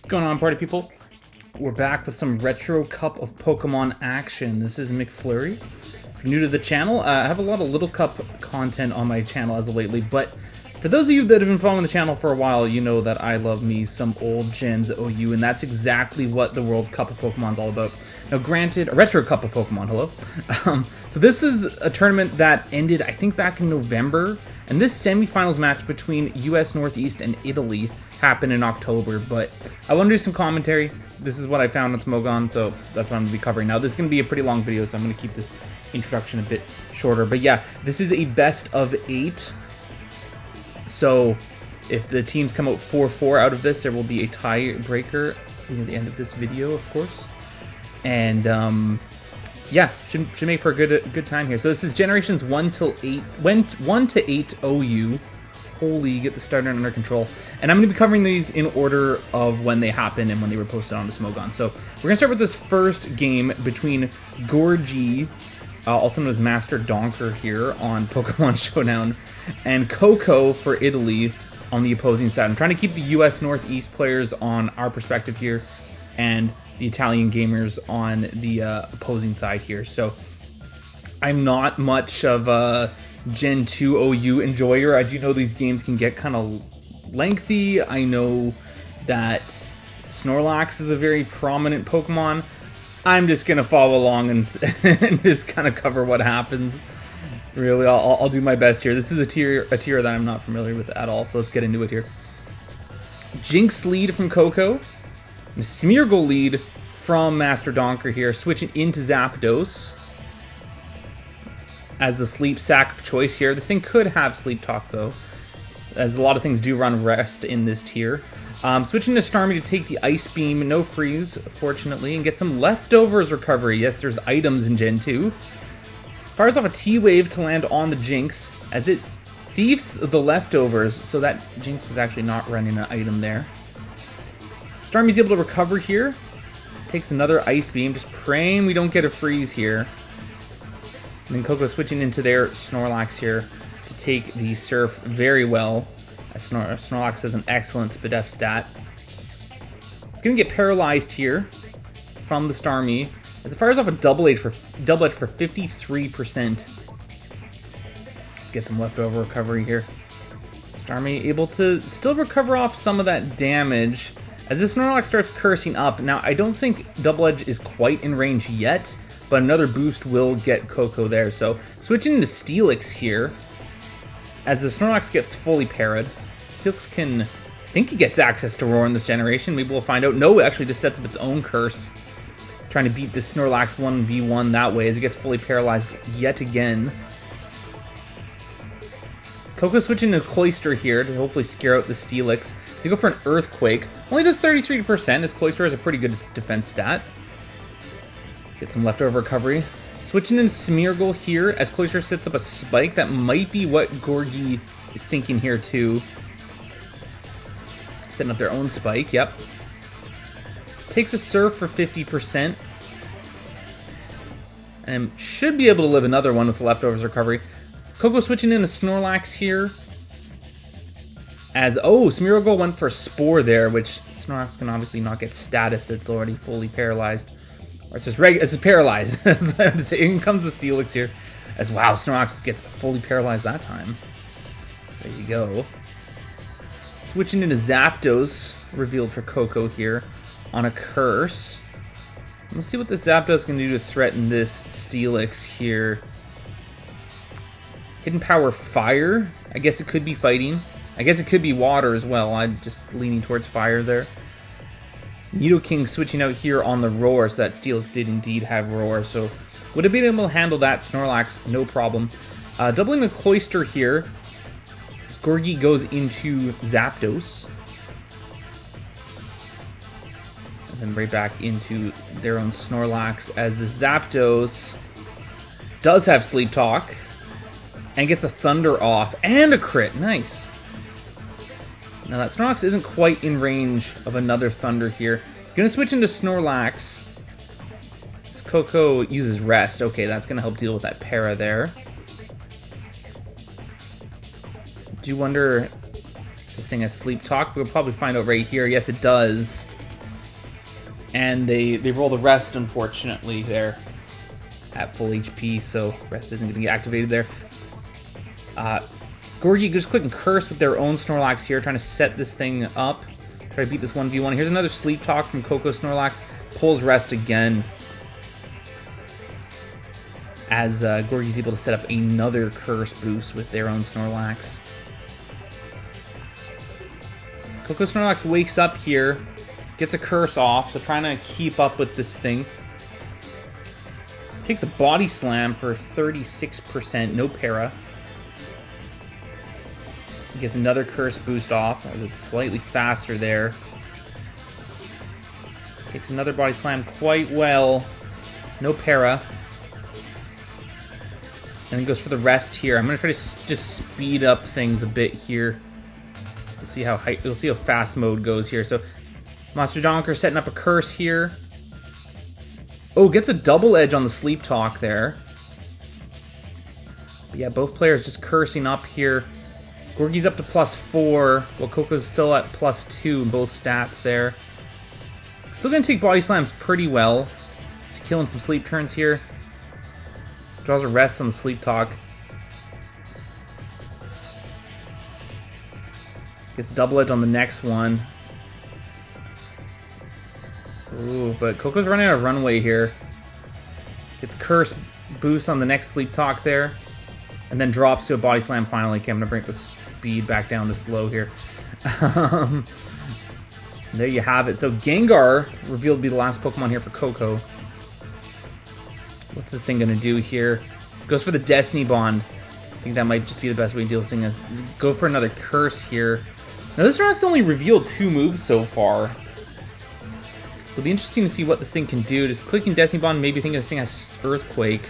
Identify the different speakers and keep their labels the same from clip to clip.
Speaker 1: What's going on, party people? We're back with some Retro Cup of Pokemon action. This is McFlurry. If you're new to the channel, I have a lot of Little Cup content on my channel as of lately, but for those of you that have been following the channel for a while, you know that I love me some old gens OU, and that's exactly what the World Cup of Pokemon is all about. Now, granted, a Retro Cup of Pokemon, hello. So this is a tournament that ended, I think, back in November, and this semifinals match between US Northeast and Italy happened in October, but I want to do some commentary. This is what I found on Smogon, so that's what I'm going to be covering. Now, this is going to be a pretty long video, so I'm going to keep this introduction a bit shorter. But yeah, this is a best of 8. So if the teams come out 4-4 out of this, there will be a tiebreaker near the end of this video, of course. And yeah, should make for a good time here. So this is generations 1 to 8 OU. Holy, get the starter under control. And I'm going to be covering these in order of when they happened and when they were posted onto Smogon. So we're going to start with this first game between Gorgie, also known as Master Donker here on Pokemon Showdown, and Coco for Italy on the opposing side. I'm trying to keep the US Northeast players on our perspective here and the Italian gamers on the opposing side here. So I'm not much of a Gen 2 OU enjoyer. I do know these games can get kind of lengthy. I know that Snorlax is a very prominent Pokemon. I'm just going to follow along and just kind of cover what happens. Really, I'll do my best here. This is a tier that I'm not familiar with at all, so let's get into it here. Jinx lead from Coco. Smeargle lead from Master Donker here, switching into Zapdos as the sleep sack of choice here. This thing could have Sleep Talk, though, as a lot of things do run rest in this tier. Switching to Starmie to take the Ice Beam, no freeze, fortunately, and get some leftovers recovery. Yes, there's items in Gen 2. Fires off a T-Wave to land on the Jinx, as it thieves the leftovers, so that Jinx was actually not running an item there. Starmie's able to recover here. Takes another Ice Beam, just praying we don't get a freeze here. And then Coco switching into their Snorlax here to take the Surf very well. Snorlax has an excellent Spadef stat. It's going to get paralyzed here from the Starmie as it fires off a Double Edge for 53%. Get some leftover recovery here. Starmie able to still recover off some of that damage as this Snorlax starts cursing up. Now, I don't think Double Edge is quite in range yet, but another boost will get Coco there. So switching to Steelix here, as the Snorlax gets fully parried. Steelix can, I think he gets access to Roar in this generation. Maybe we'll find out. No, it actually just sets up its own curse, trying to beat this Snorlax 1v1 that way as it gets fully paralyzed yet again. Coco switching to Cloyster here to hopefully scare out the Steelix. They go for an Earthquake. Only does 33%, as Cloyster has a pretty good defense stat. Get some leftover recovery. Switching in Smeargle here as Cloyster sets up a Spike. That might be what Gorgie is thinking here too. Setting up their own Spike, yep. Takes a Surf for 50%. And should be able to live another one with the leftovers recovery. Coco switching in a Snorlax here. As, oh, Smeargle went for a Spore there, which Snorlax can obviously not get status. It's already fully paralyzed. Or it's just paralyzed. In comes the Steelix here. As, wow, Snorlax gets fully paralyzed that time. There you go. Switching into Zapdos, revealed for Coco here, on a Curse. Let's see what the Zapdos can do to threaten this Steelix here. Hidden Power Fire. I guess it could be fighting. I guess it could be water as well. I'm just leaning towards fire there. Nidoking switching out here on the Roar, so that Steelix did indeed have Roar. So would have been able to handle that Snorlax, no problem. Doubling the Cloyster here. Gorgie goes into Zapdos. And then right back into their own Snorlax as the Zapdos does have Sleep Talk. And gets a Thunder off and a crit. Nice. Now that Snorlax isn't quite in range of another Thunder here. Gonna switch into Snorlax. Coco uses Rest. Okay, that's gonna help deal with that para there. Do you wonder if this thing has Sleep Talk? We'll probably find out right here. Yes, it does. And they roll the rest, unfortunately, there at full HP, so rest isn't going to get activated there. Gorgie just clicking Curse with their own Snorlax here, trying to set this thing up. Try to beat this 1v1. Here's another Sleep Talk from Coco Snorlax. Pulls rest again. As Gorgie's able to set up another Curse boost with their own Snorlax. Coco Snorlax wakes up here. Gets a Curse off, so trying to keep up with this thing. Takes a Body Slam for 36%, no para. He gets another Curse boost off, as it's slightly faster there. Takes another Body Slam quite well. No para. And he goes for the rest here. I'm going to try to just speed up things a bit here. We'll see how fast mode goes here. So, Monster Donker setting up a Curse here. Oh, gets a double edge on the Sleep Talk there. But yeah, both players just cursing up here. Gorgie's up to +4, while Coco's still at +2 in both stats there. Still going to take Body Slams pretty well. Just killing some sleep turns here. Draws a rest on the Sleep Talk. Gets double edge on the next one. Ooh, but Coco's running out of runway here. Gets Curse boost on the next Sleep Talk there. And then drops to a Body Slam finally. Okay, I'm going to bring the speed back down to slow here. There you have it. So Gengar revealed to be the last Pokemon here for Coco. What's this thing going to do here? Goes for the Destiny Bond. I think that might just be the best way to deal with this thing. Go for another Curse here. Now this rock's only revealed 2 moves so far. So it'll be interesting to see what this thing can do. Just clicking Destiny Bond, maybe thinking this thing has Earthquake.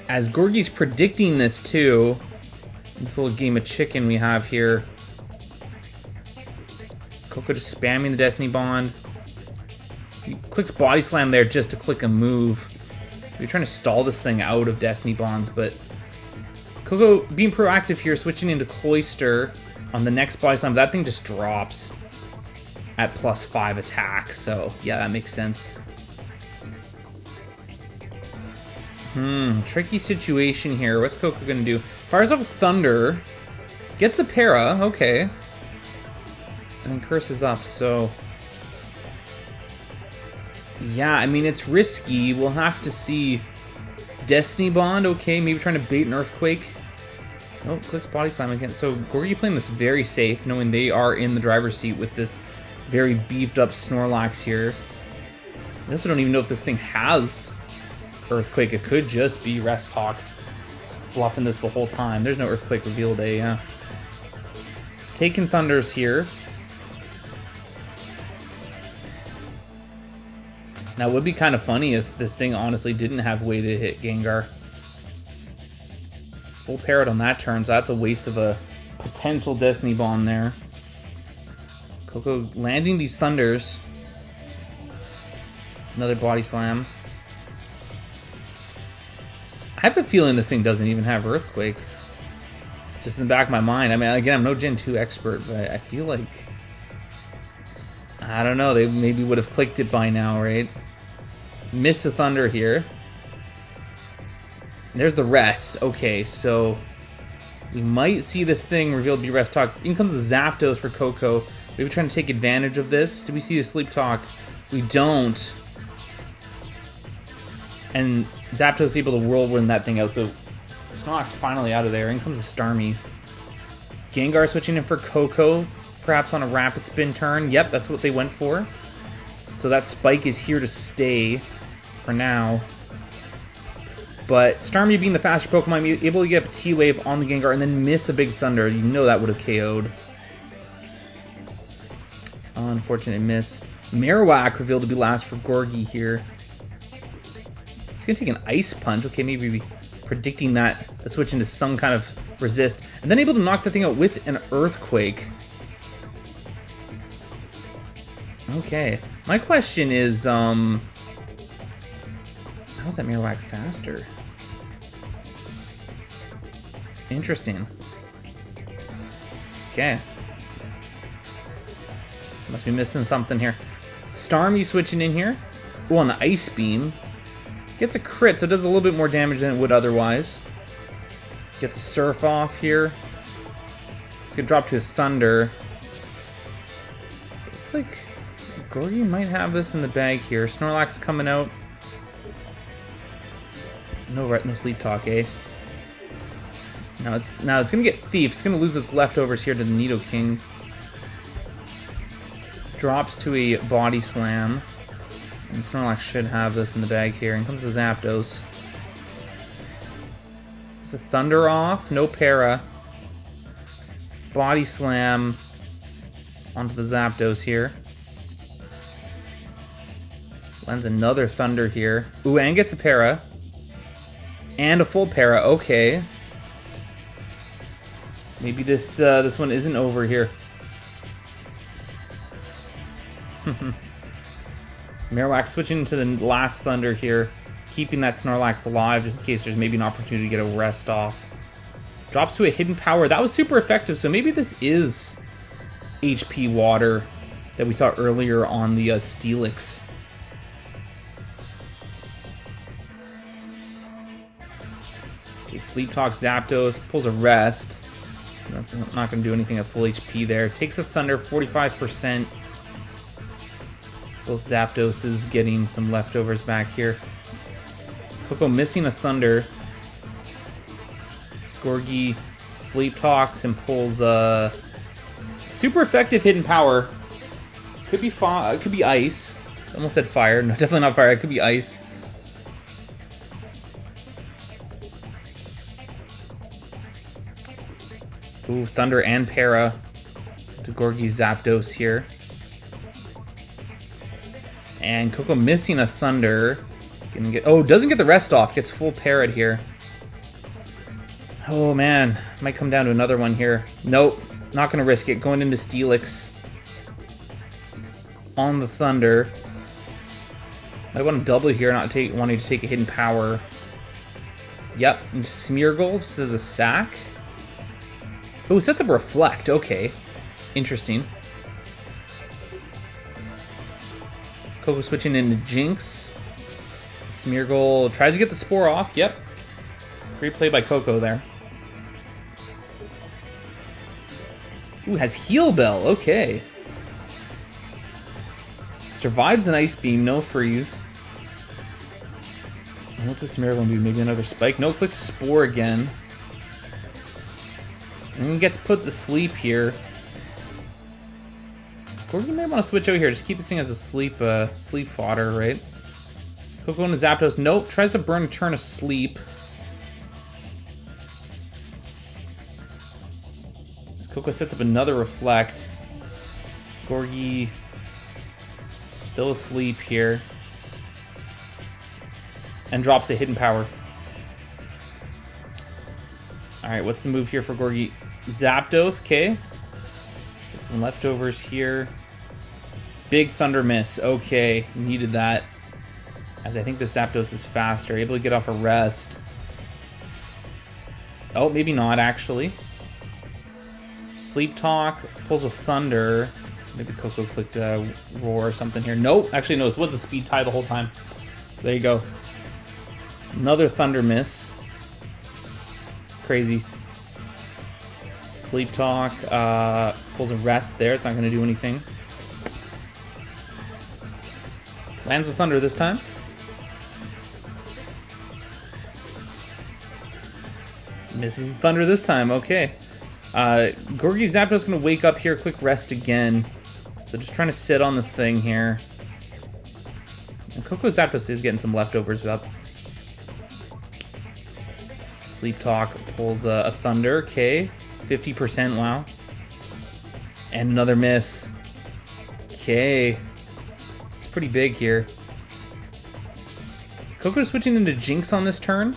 Speaker 1: As Gorgie's predicting this too. This little game of chicken we have here. Coco just spamming the Destiny Bond. He clicks Body Slam there just to click a move. We're trying to stall this thing out of Destiny Bonds, but Coco being proactive here, switching into Cloyster on the next Body Slam. That thing just drops at +5 attack, so yeah, that makes sense. Tricky situation here. What's Coco gonna do? Fires off Thunder, gets a para, okay, and then curses up, so yeah, I mean, it's risky. We'll have to see. Destiny Bond, okay, maybe trying to bait an Earthquake. Oh, clicks Body Slam again. So Gorgie playing this very safe, knowing they are in the driver's seat with this very beefed up Snorlax here. I also don't even know if this thing has Earthquake. It could just be Rest Talk bluffing this the whole time. There's no Earthquake reveal day, yeah. Just taking Thunders here. Now, it would be kind of funny if this thing honestly didn't have way to hit Gengar. Full parrot on that turn, so that's a waste of a potential Destiny Bond there. Coco landing these Thunders. Another Body Slam. I have a feeling this thing doesn't even have Earthquake. Just in the back of my mind. I mean, again, I'm no Gen 2 expert, but I feel like... I don't know, they maybe would have clicked it by now, right? Miss a Thunder here. There's the rest. Okay, so we might see this thing revealed to be Rest Talk. In comes the Zapdos for Coco. Maybe trying to take advantage of this. Do we see the Sleep Talk? We don't. And Zapdos able to whirlwind that thing out. So Snorlax finally out of there. In comes the Starmie. Gengar switching in for Coco. Perhaps on a Rapid Spin turn. Yep, that's what they went for. So that Spike is here to stay for now. But Starmie being the faster Pokemon, able to get a T-Wave on the Gengar and then miss a big Thunder. You know that would have KO'd. Unfortunate miss. Marowak revealed to be last for Gorgie here. He's going to take an Ice Punch. Okay, maybe predicting that. Switch into some kind of resist. And then able to knock the thing out with an Earthquake. Okay. My question is, how's that Marowak faster? Interesting. Okay. Must be missing something here. Starmie switching in here. Ooh, on the Ice Beam. Gets a crit, so it does a little bit more damage than it would otherwise. Gets a Surf off here. It's gonna drop to a Thunder. Looks like Gorgie might have this in the bag here. Snorlax coming out. No Sleep Talk, eh? Now it's gonna get Thief. It's gonna lose its leftovers here to the Nidoking. Drops to a Body Slam. And Snorlax should have this in the bag here. And comes the Zapdos. It's a Thunder off. No Para. Body Slam onto the Zapdos here. Lands another Thunder here. Ooh, and gets a Para. And a full Para. Okay. Maybe this one isn't over here. Marowak switching into the last Thunder here, keeping that Snorlax alive just in case there's maybe an opportunity to get a rest off. Drops to a Hidden Power. That was super effective, so maybe this is HP Water that we saw earlier on the Steelix. Okay, Sleep Talk Zapdos, pulls a Rest. That's not going to do anything at full HP there. Takes a Thunder, 45%. Both Zapdoses getting some leftovers back here. Coco missing a Thunder. Gorgie Sleep Talks and pulls a super effective Hidden Power. Could be could be Ice. Almost said Fire. No, definitely not Fire. It could be Ice. Ooh, Thunder and Para to Gorgie Zapdos here. And Coco missing a Thunder. Doesn't get the rest off. Gets full Parrot here. Oh man, might come down to another one here. Nope, not gonna risk it. Going into Steelix on the Thunder. I want to double here, not wanting to take a Hidden Power. Yep, and Smeargle just as a sack. Oh, sets up Reflect. Okay, interesting. Coco switching into Jinx. Smeargle tries to get the Spore off. Yep. Great play by Coco there. Ooh, has Heal Bell. Okay. Survives an Ice Beam. No Freeze. And what's the Smeargle gonna do? Maybe another Spike? No, clicks Spore again. And gets put to sleep here. Gorgie may want to switch out here. Just keep this thing as a sleep fodder, right? Coco and Zapdos. Nope. Tries to burn a turn asleep. Coco sets up another Reflect. Gorgie still asleep here. And drops a Hidden Power. Alright, what's the move here for Gorgie? Zapdos, okay. Get some leftovers here. Big Thunder Miss. Okay, needed that. As I think the Zapdos is faster. Able to get off a rest. Oh, maybe not, actually. Sleep Talk. Pulls a Thunder. Maybe Coco clicked Roar or something here. Nope. Actually, no. This was a Speed Tie the whole time. There you go. Another Thunder Miss. Crazy. Sleep Talk. Pulls a Rest there. It's not going to do anything. Lands the Thunder this time. Misses the Thunder this time. Okay. Gorgie Zapdos going to wake up here. Quick rest again. So just trying to sit on this thing here. And Coco Zapdos is getting some leftovers up. Sleep Talk pulls a Thunder. Okay. 50%. Wow. And another miss. Okay. It's pretty big here. Coco switching into Jinx on this turn.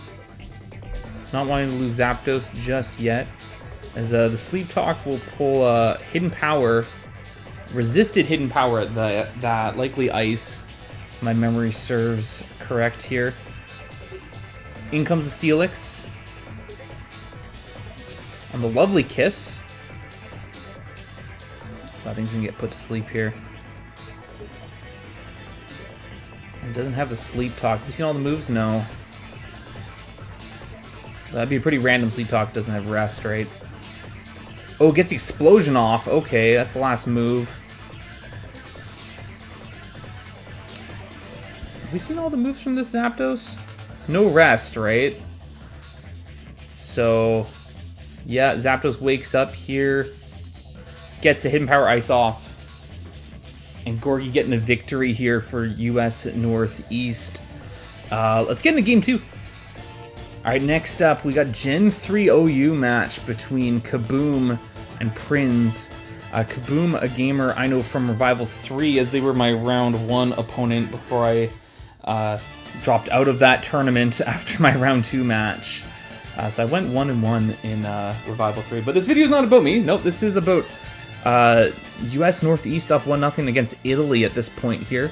Speaker 1: Not wanting to lose Zapdos just yet. As the Sleep Talk will pull a Hidden Power. Resisted Hidden Power. That likely Ice. If my memory serves correct here. In comes the Steelix. And the lovely Kiss. So I think we can get put to sleep here. It doesn't have the sleep talk. Have you seen all the moves? No. That'd be a pretty random sleep talk. Doesn't have rest, right? Oh, gets the explosion off. Okay, that's the last move. Have we seen all the moves from this Zapdos? No rest, right? So, yeah, Zapdos wakes up here, gets the Hidden Power Ice off, and Gorgie getting a victory here for US Northeast. Let's get into game 2. Alright, next up, we got Gen 3 OU match between Kaboom and Prinz. Kaboom, a gamer I know from Revival 3, as they were my round 1 opponent before I dropped out of that tournament after my round 2 match. So I went 1-1 in Revival 3. But this video is not about me. Nope, this is about US Northeast up 1-0 against Italy at this point here.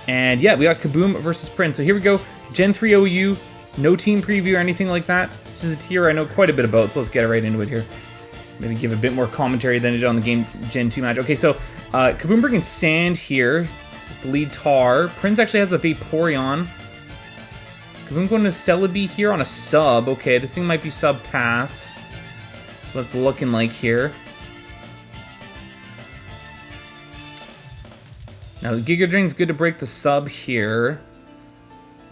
Speaker 1: And yeah, we got Kaboom versus Prinz. So here we go. Gen 3 OU. No team preview or anything like that. This is a tier I know quite a bit about, so let's get right into it here. Maybe give a bit more commentary than I did on the game Gen 2 match. Okay, so Kaboom bringing Sand here. The lead Tar. Prinz actually has a Vaporeon. Kaboom going to Celebi here on a sub. Okay, this thing might be sub pass. That's what it's looking like here. Now the Giga Drain's good to break the sub here.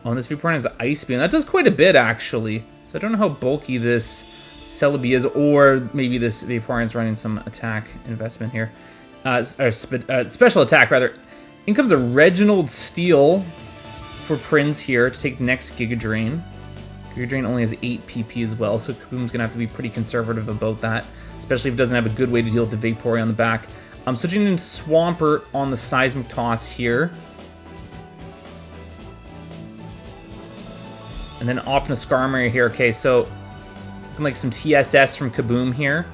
Speaker 1: Oh, and this Vaporeon has Ice Beam. That does quite a bit, actually. So I don't know how bulky this Celebi is, or maybe this Vaporeon's running some attack investment here. Special attack, rather. In comes a Reginald Steel for Prinz here to take the next Giga Drain. Giga Drain only has 8 PP as well, so Kaboom's going to have to be pretty conservative about that, especially if it doesn't have a good way to deal with the Vaporeon on the back. I'm switching into Swampert on the Seismic Toss here. And then off into Skarmory here. Okay, so looking like some TSS from Kaboom here.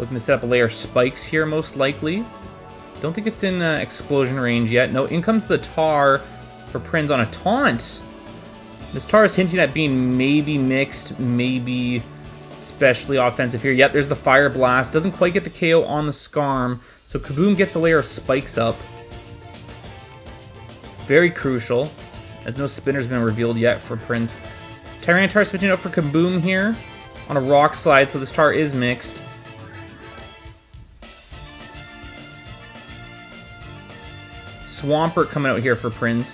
Speaker 1: Looking to set up a layer of spikes here, most likely. Don't think it's in explosion range yet. No, in comes the Tar for Prinz on a taunt. This Tar is hinting at being maybe mixed, maybe especially offensive here. Yep, there's the Fire Blast. Doesn't quite get the KO on the Skarm. So Kaboom gets a layer of spikes up. Very crucial, as no spinner's been revealed yet for Prinz. Tyranitar switching up for Kaboom here on a Rock Slide, so this Tar is mixed. Swampert coming out here for Prinz.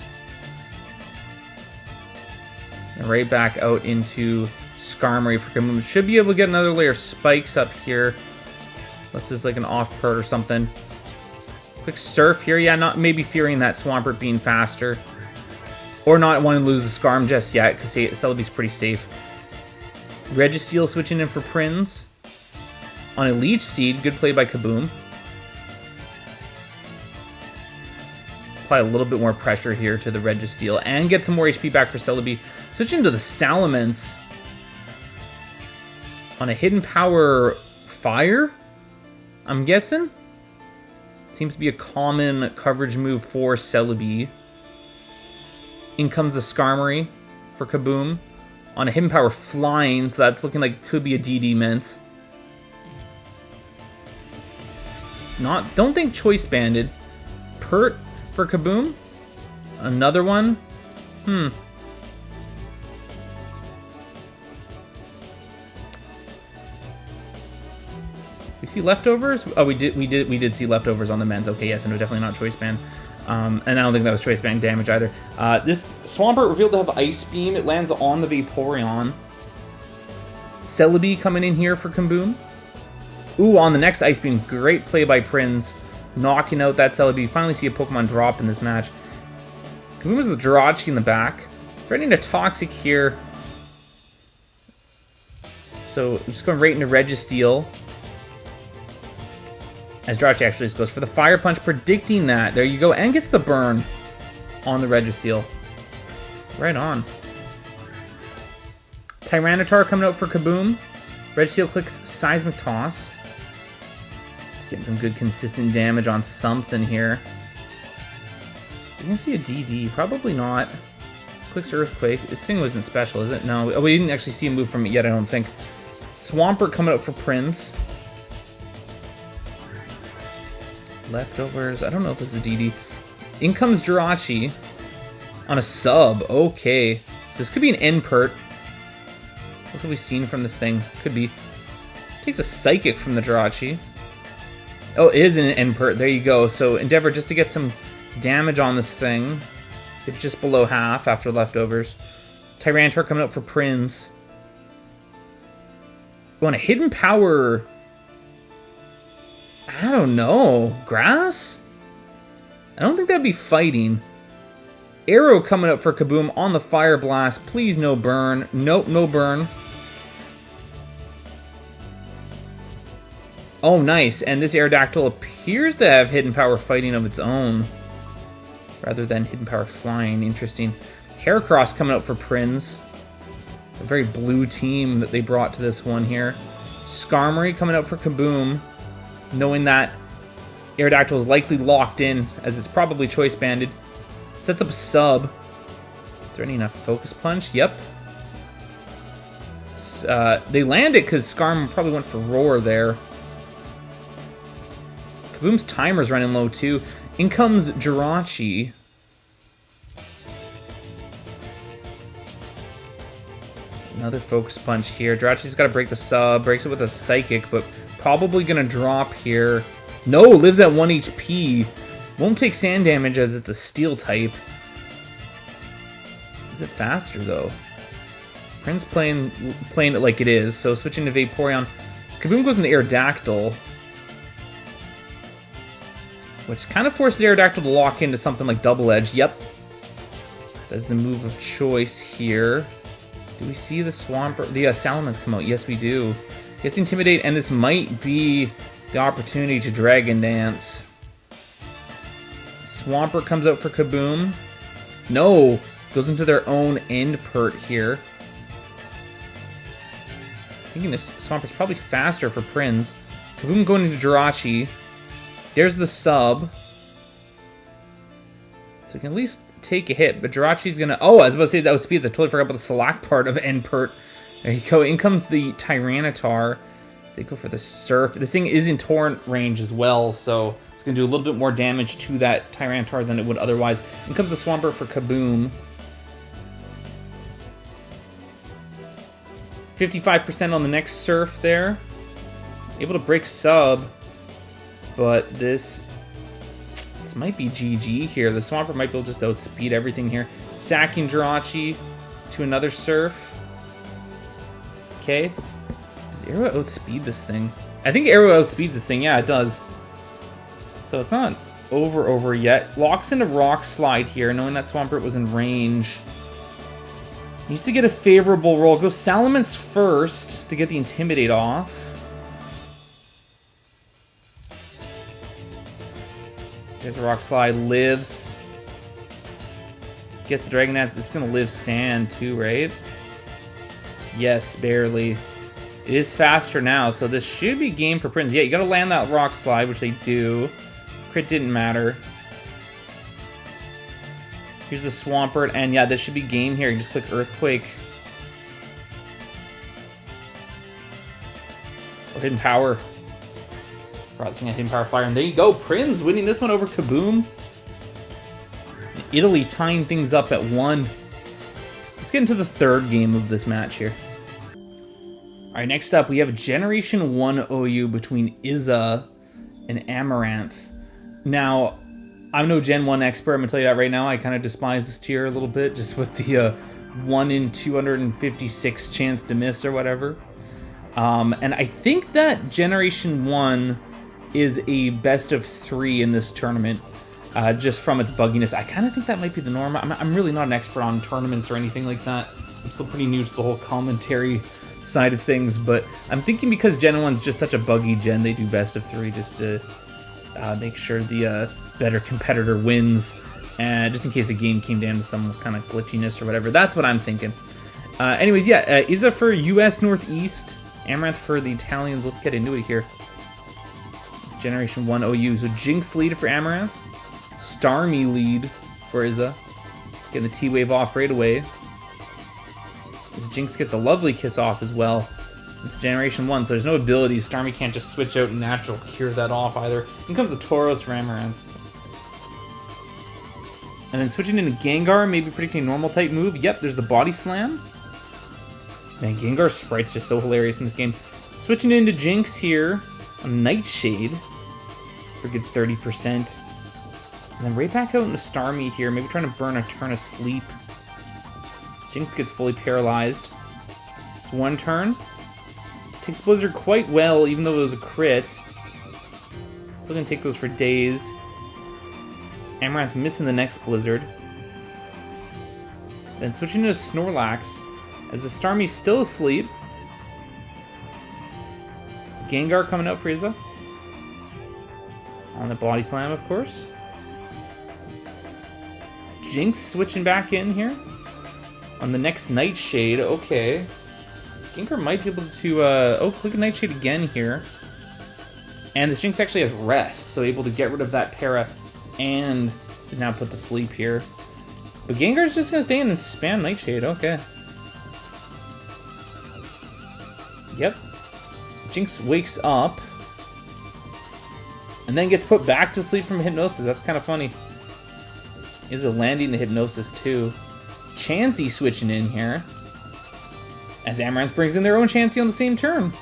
Speaker 1: And right back out into Skarmory for Kaboom. Should be able to get another layer of spikes up here. Unless there's like an off-pert or something. Quick Surf here. Yeah, not maybe fearing that Swampert being faster. Or not wanting to lose the Skarm just yet, because Celebi's pretty safe. Registeel switching in for Prinz. On a Leech Seed. Good play by Kaboom. Apply a little bit more pressure here to the Registeel. And get some more HP back for Celebi. Switching to the Salamence. On a Hidden Power Fire, I'm guessing. Seems to be a common coverage move for Celebi. In comes the Skarmory for Kaboom. On a Hidden Power Flying, so that's looking like it could be a DD Mence. Don't think Choice Banded. Pert for Kaboom. Another one. We see leftovers? Oh, we did see leftovers on the Mence. Okay, yes, and no, definitely not Choice Band. And I don't think that was Choice Band damage either. This Swampert revealed to have Ice Beam. It lands on the Vaporeon. Celebi coming in here for Kaboom. Ooh, on the next Ice Beam. Great play by Prinz. Knocking out that Celebi. Finally see a Pokemon drop in this match. Kaboom has the Jirachi in the back. Threatening a Toxic here. So, just going right into Registeel. As Jirachi actually just goes for the Fire Punch, predicting that. There you go. And gets the burn on the Registeel. Right on. Tyranitar coming out for Kaboom. Registeel clicks Seismic Toss. Just getting some good consistent damage on something here. You can see a DD. Probably not. Clicks Earthquake. This thing wasn't special, is it? No. We didn't actually see a move from it yet, I don't think. Swampert coming out for Prinz. Leftovers. I don't know if this is a DD. In comes Jirachi on a sub. Okay. So this could be an N-Pert. What have we seen from this thing? Could be. Takes a Psychic from the Jirachi. Oh, it is an N-Pert. There you go. So Endeavor just to get some damage on this thing. It's just below half after leftovers. Tyranitar coming up for Prinz. Want a Hidden Power. I don't know. Grass? I don't think that'd be fighting. Arrow coming up for Kaboom on the Fire Blast. Please no burn. Nope, no burn. Oh, nice. And this Aerodactyl appears to have Hidden Power fighting of its own, rather than Hidden Power flying. Interesting. Heracross coming out for Prinz. A very blue team that they brought to this one here. Skarmory coming out for Kaboom, knowing that Aerodactyl is likely locked in, as it's probably Choice Banded. Sets up a sub. Is there any enough Focus Punch? Yep. They land it because Skarm probably went for Roar there. Kaboom's timer's running low too. In comes Jirachi. Another Focus Punch here. Jirachi's got to break the sub. Breaks it with a Psychic, but probably going to drop here. No, lives at 1 HP. Won't take sand damage as it's a Steel type. Is it faster though? Prinz playing it like it is, so switching to Vaporeon. Kaboom goes into Aerodactyl, which kind of forces Aerodactyl to lock into something like Double Edge. Yep. That's the move of choice here. Do we see the Swampert, the Salamence come out? Yes, we do. Gets Intimidate, and this might be the opportunity to Dragon Dance. Swampert comes out for Kaboom. No! Goes into their own N-Pert here. Thinking this Swampert's probably faster for Prinz. Kaboom going into Jirachi. There's the sub. So we can at least take a hit, but Jirachi's gonna... Oh, I was about to say that would speed. I totally forgot about the Slack part of N-Pert. There you go. In comes the Tyranitar. They go for the Surf. This thing is in Torrent range as well, so it's going to do a little bit more damage to that Tyranitar than it would otherwise. In comes the Swampert for Kaboom. 55% on the next Surf there. Able to break sub, but this might be GG here. The Swampert might be able to just outspeed everything here. Sacking Jirachi to another Surf. Okay. Does Arrow outspeed this thing? I think Arrow outspeeds this thing. Yeah, it does. So it's not over yet. Locks into Rock Slide here, knowing that Swampert was in range. Needs to get a favorable roll. Goes Salamence first to get the Intimidate off. There's a Rock Slide. Lives. Gets the Dragon Dance. It's going to live Sand too, right? Yes, barely. It is faster now, so this should be game for Prinz. Yeah, you got to land that Rock Slide, which they do. Crit didn't matter. Here's the Swampert, and yeah, this should be game here. You just click Earthquake. Or Hidden Power. Processing a Hidden Power Fire, and there you go. Prinz winning this one over Kaboom. Italy tying things up at 1. Let's get into the third game of this match here. Alright, next up we have Generation 1 OU between Iza and Amaranth. Now, I'm no Gen 1 expert, I'm going to tell you that right now. I kind of despise this tier a little bit, just with the 1 in 256 chance to miss or whatever. And I think that Generation 1 is a best of 3 in this tournament, just from its bugginess. I kind of think that might be the norm. I'm really not an expert on tournaments or anything like that. I'm still pretty new to the whole commentary side of things, but I'm thinking because Gen 1's just such a buggy gen, they do best of 3 just to make sure the better competitor wins, and just in case a game came down to some kind of glitchiness or whatever. That's what I'm thinking. Anyways, yeah, Iza for US Northeast, Amaranth for the Italians. Let's get into it here. Generation 1 OU. So Jinx lead for Amaranth, Starmie lead for Iza. Getting the T-Wave off right away. Jinx gets a lovely Kiss off as well. It's Generation 1, so there's no abilities. Starmie can't just switch out and natural cure that off either. In comes the Tauros for Amaranth. And then switching into Gengar, maybe predicting a normal type move. Yep, there's the Body Slam. Man, Gengar's sprite's just so hilarious in this game. Switching into Jinx here on Nightshade for a good 30%. And then right back out into Starmie here, maybe trying to burn a turn of sleep. Jinx gets fully paralyzed. It's one turn. Takes Blizzard quite well, even though it was a crit. Still gonna take those for days. Amaranth missing the next Blizzard. Then switching to Snorlax, as the Starmie's still asleep. Gengar coming out for Frieza. On the Body Slam, of course. Jinx switching back in here. On the next Nightshade, okay. Gengar might be able to, click a Nightshade again here. And this Jinx actually has Rest, so able to get rid of that para and now put to sleep here. But Gengar's just gonna stay in and spam Nightshade, okay. Yep. Jinx wakes up. And then gets put back to sleep from Hypnosis. That's kind of funny. Is a landing the Hypnosis too. Chansey switching in here. As Amaranth brings in their own Chansey on the same turn.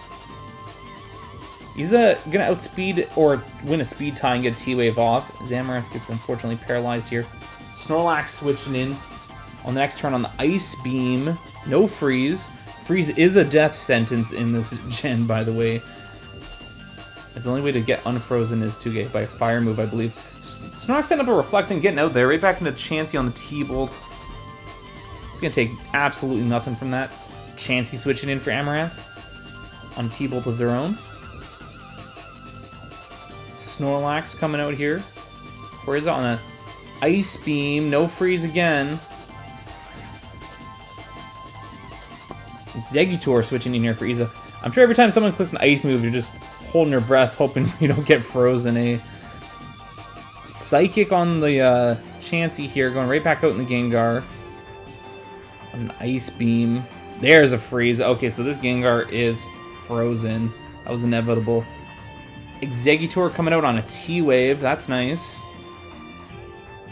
Speaker 1: He's gonna outspeed or win a speed tie and get a T-Wave off. Amaranth gets unfortunately paralyzed here. Snorlax switching in on the next turn on the Ice Beam. No Freeze. Freeze is a death sentence in this gen, by the way. It's the only way to get unfrozen is to get by a fire move, I believe. Snorlax setting up a Reflecting, getting out there. Right back into Chansey on the T-Bolt. It's gonna take absolutely nothing from that. Chansey switching in for Amaranth on T-Bolt of their own. Snorlax coming out here. Where is it? On a Ice Beam. No Freeze again. Exeggutor switching in here for Iza. I'm sure every time someone clicks an ice move, you're just holding your breath, hoping you don't get frozen. A Psychic on the Chansey here, going right back out in the Gengar. An Ice Beam. There's a freeze. Okay, so this Gengar is frozen. That was inevitable. Exeggutor coming out on a T-Wave. That's nice.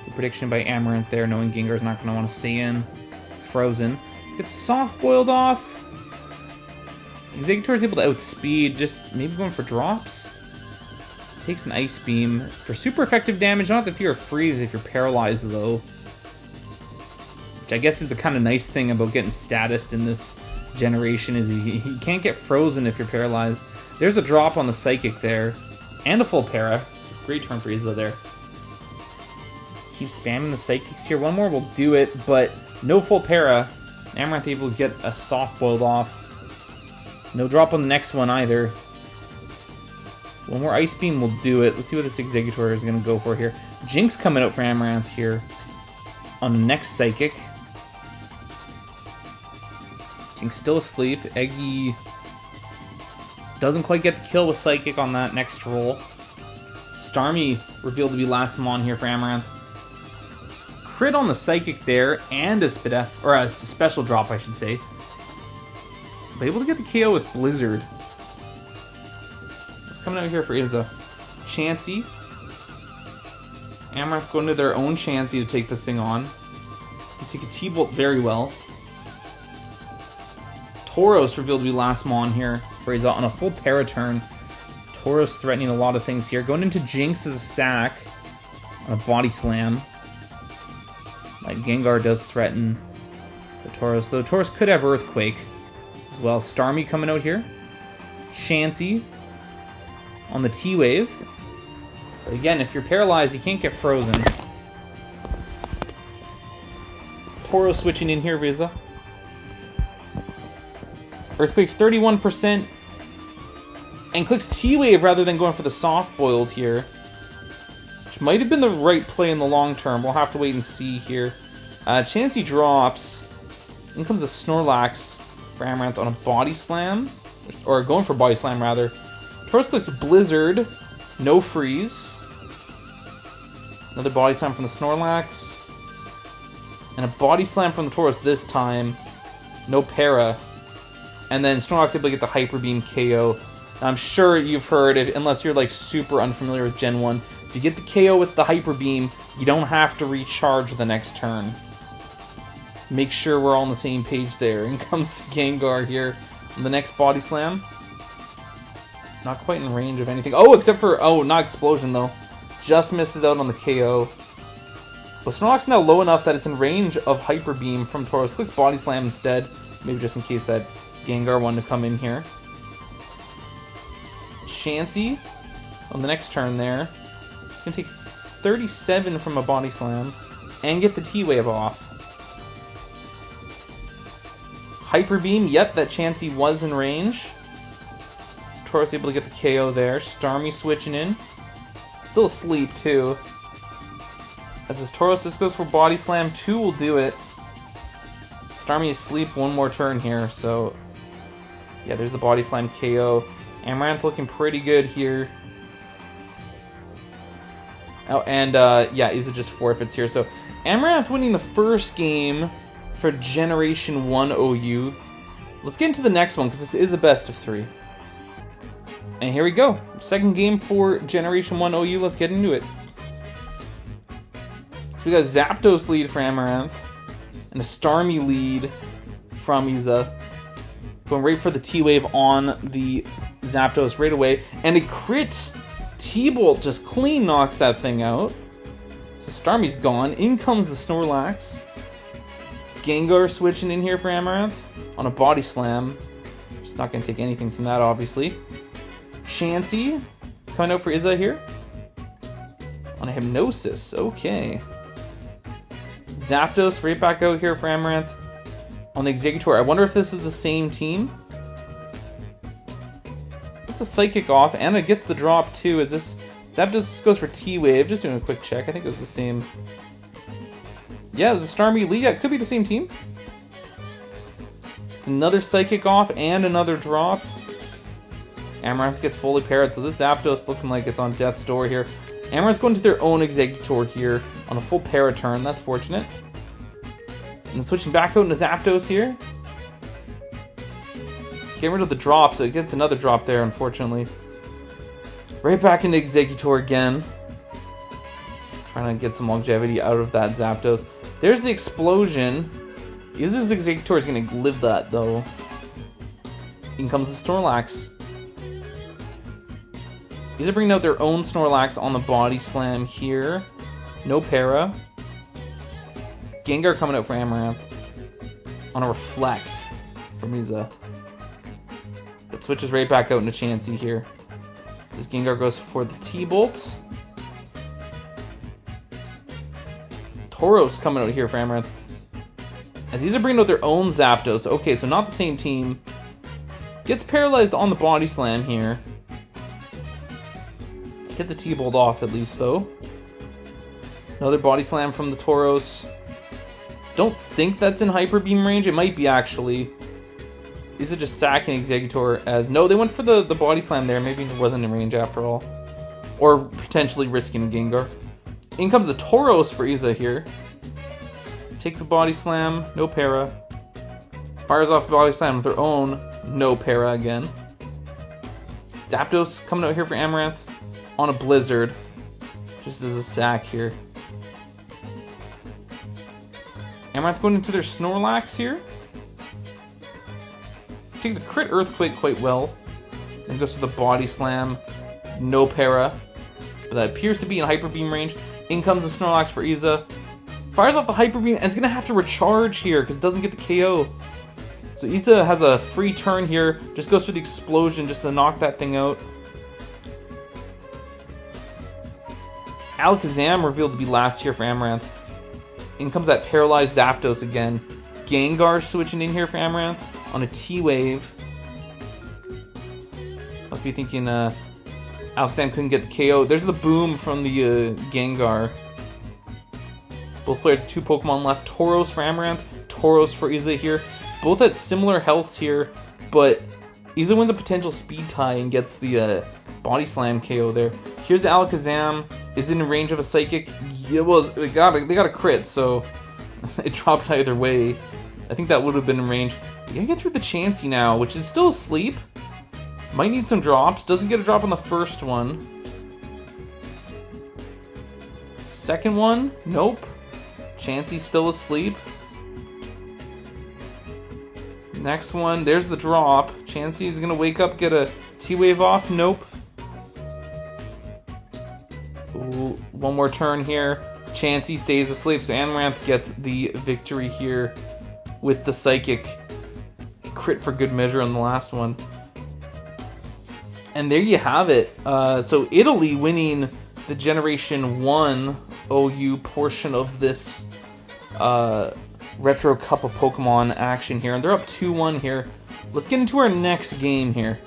Speaker 1: Good prediction by Amaranth there, knowing Gengar's not going to want to stay in. Frozen. Gets soft-boiled off. Exeggutor is able to outspeed, just maybe going for drops. Takes an Ice Beam for super effective damage. Not the fear of freeze if you're paralyzed, though. Which I guess is the kind of nice thing about getting statused in this generation, is you can't get frozen if you're paralyzed. There's a drop on the Psychic there. And a full para. Great turn for Iza there. Keep spamming the Psychics here. One more will do it, but no full para. Amaranth able to get a soft boiled off. No drop on the next one either. One more Ice Beam will do it. Let's see what this Exeggutor is going to go for here. Jinx coming out for Amaranth here on the next Psychic. Jinx still asleep. Eggy doesn't quite get the kill with Psychic on that next roll. Starmie revealed to be last Mon here for Amaranth. Crit on the Psychic there, and a Spadef, or a special drop, I should say. But able to get the KO with Blizzard. It's coming out here for Iza. Chansey. Amaranth going to their own Chansey to take this thing on. They take a T-Bolt very well. Tauros revealed to be last Mon here for Iza on a full para turn. Tauros threatening a lot of things here. Going into Jinx as a sack on a Body Slam. Like Gengar does threaten the Tauros, though Tauros could have Earthquake as well. Starmie coming out here. Chansey on the T-Wave. But again, if you're paralyzed, you can't get frozen. Tauros switching in here, Viza. Earthquake 31%. And clicks T-Wave rather than going for the soft-boiled here. Which might have been the right play in the long term. We'll have to wait and see here. Chansey drops. In comes a Snorlax for Amaranth on a Body Slam. Or going for Body Slam, rather. Tauros clicks Blizzard. No Freeze. Another Body Slam from the Snorlax. And a Body Slam from the Tauros this time. No para. And then Snorlax able to get the Hyper Beam KO. I'm sure you've heard it, unless you're like super unfamiliar with Gen 1. If you get the KO with the Hyper Beam, you don't have to recharge the next turn. Make sure we're all on the same page there. In comes the Gengar here on the next Body Slam. Not quite in range of anything. Oh, except for... Oh, not Explosion, though. Just misses out on the KO. But Snorlax now low enough that it's in range of Hyper Beam from Tauros. Clicks Body Slam instead. Maybe just in case that Gengar wanted to come in here. Chansey on the next turn there. It's going to take 37 from a Body Slam. And get the T-Wave off. Hyper Beam, yep, that Chansey was in range. Tauros able to get the KO there. Starmie switching in. Still asleep, too. As this Tauros, this goes for Body Slam. 2 will do it. Starmie is asleep one more turn here, so... Yeah, there's the Body Slam KO. Amaranth looking pretty good here. Oh, and, yeah, Iza just forfeits here. So, Amaranth winning the first game for Generation 1 OU. Let's get into the next one, because this is a best of 3. And here we go. Second game for Generation 1 OU. Let's get into it. So we got Zapdos lead for Amaranth. And a Starmie lead from Iza. Going right for the T-Wave on the Zapdos right away. And a crit T-Bolt just clean knocks that thing out. So Starmie's gone. In comes the Snorlax. Gengar switching in here for Amaranth on a Body Slam. Just not going to take anything from that, obviously. Chansey coming out for Iza here on a Hypnosis. Okay. Zapdos right back out here for Amaranth on the Exeggutor. I wonder if this is the same team. It's a Psychic off, and it gets the drop too. Is this Zapdos goes for T-Wave? Just doing a quick check. I think it was the same. Yeah, it was a Starmie lead. Yeah, it could be the same team. It's another Psychic off and another drop. Amaranth gets fully paired, so this Zapdos looking like it's on death's door here. Amaranth going to their own Exeggutor here on a full para turn. That's fortunate. And then switching back out into Zapdos here. Getting rid of the drop, so it gets another drop there, unfortunately. Right back into Exeggutor again. Trying to get some longevity out of that Zapdos. There's the Explosion. Iza's Exeggutor is going to live that, though. In comes the Snorlax. Iza bringing out their own Snorlax on the Body Slam here. No para. Gengar coming out for Amaranth. On a Reflect from Iza. It switches right back out into Chansey here. This Gengar goes for the T-Bolt. Tauros coming out here for Amaranth. As these are bringing out their own Zapdos. Okay, so not the same team. Gets paralyzed on the Body Slam here. Gets a T-Bolt off at least, though. Another Body Slam from the Tauros. Don't think that's in Hyper Beam range. It might be, actually. Is it just sacking Exeggutor as... No, they went for the Body Slam there. Maybe it wasn't in range after all. Or potentially risking Gengar. In comes the Tauros for Iza here. Takes a Body Slam. No para. Fires off the Body Slam with their own. No para again. Zapdos coming out here for Amaranth. On a Blizzard. Just as a sack here. Amaranth going into their Snorlax here. Takes a crit Earthquake quite well. Then goes to the Body Slam. No para. But that appears to be in Hyper Beam range. In comes the Snorlax for Iza. Fires off the Hyper Beam and it's going to have to recharge here because it doesn't get the KO. So Iza has a free turn here. Just goes for the Explosion just to knock that thing out. Alakazam revealed to be last here for Amaranth. In comes that paralyzed Zapdos again. Gengar switching in here for Amaranth on a T-Wave. Must be thinking Alakazam couldn't get the KO. There's the boom from the Gengar. Both players have 2 Pokemon left. Tauros for Amaranth. Tauros for Iza here. Both at similar healths here, but Iza wins a potential speed tie and gets the Body Slam KO there. Here's the Alakazam. Is in range of a Psychic. Yeah, well, they got a crit, so it dropped either way. I think that would have been in range. You gotta get through the Chansey now, which is still asleep. Might need some drops. Doesn't get a drop on the first one. Second one, nope. Chansey's still asleep. Next one, there's the drop. Chansey's gonna wake up, get a T-Wave off, nope. Ooh, one more turn here. Chansey stays asleep, so Amaranth gets the victory here with the Psychic. Crit for good measure on the last one. And there you have it. So Italy winning the Generation 1 OU portion of this Retro Cup of Pokemon action here. And they're up 2-1 here. Let's get into our next game here.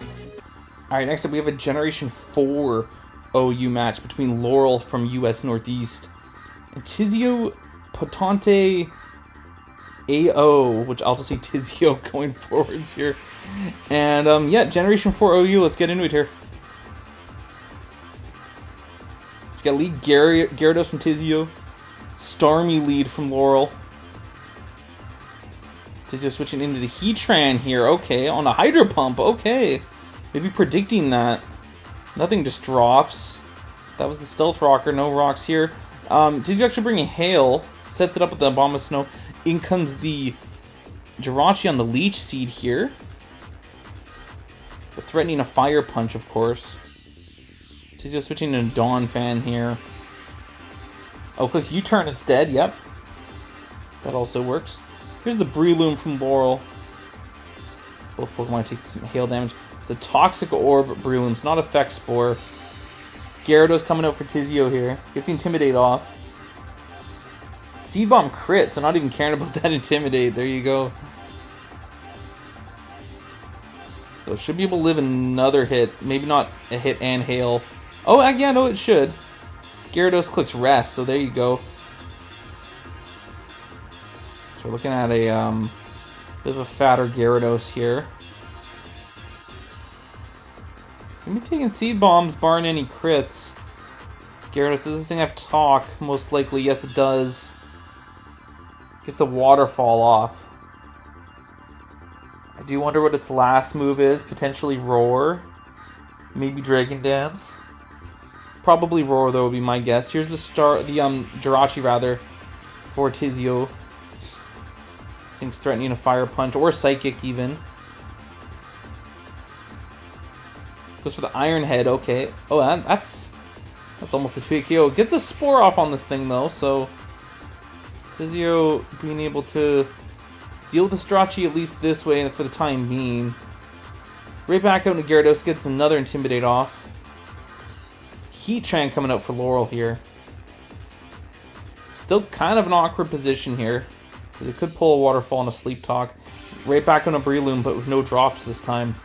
Speaker 1: Alright, next up we have a Generation 4 OU match between Laurel from US Northeast and Tizio Potente AO, which I'll just say Tizio going forwards here. And yeah, Generation 4 OU, let's get into it here. We got lead Gyarados from Tizio, Starmie lead from Laurel. Tizio switching into the Heatran here, okay, on a Hydro Pump, okay. Maybe predicting that. Nothing just drops. That was the Stealth Rocker, no rocks here. Tizio actually bringing Hail, sets it up with the Abomasnow. In comes the Jirachi on the Leech Seed here. But threatening a Fire Punch, of course. Tizio switching to a Dawn Fan here. Oh, clicks U-turn instead, yep. That also works. Here's the Breloom from Laurel. Both Pokemon take some hail damage. It's a Toxic Orb Breloom, it's not Effect Spore. Gyarados coming out for Tizio here. Gets the Intimidate off. Seed Bomb crit, so not even caring about that Intimidate. There you go. So should be able to live another hit. Maybe not a hit and hail. Oh, yeah, no, it should. Gyarados clicks rest, so there you go. So we're looking at a bit of a fatter Gyarados here. Gonna be taking Seed Bombs, barring any crits. Gyarados, does this thing have Talk? Most likely, yes it does. Gets the Waterfall off. I do wonder what its last move is. Potentially Roar. Maybe Dragon Dance. Probably Roar though would be my guess. Here's the Jirachi rather for Tizio. This thing's threatening a Fire Punch or Psychic even. Goes for the Iron Head, okay. Oh, that's almost a 2-hit KO. Gets a Spore off on this thing though, so Tizio being able to deal with the Jirachi at least this way for the time being. Right back out into Gyarados, gets another Intimidate off. Heatran coming out for Laurel here. Still kind of an awkward position here, because it could pull a Waterfall and a Sleep Talk. Right back on a Breloom, but with no drops this time.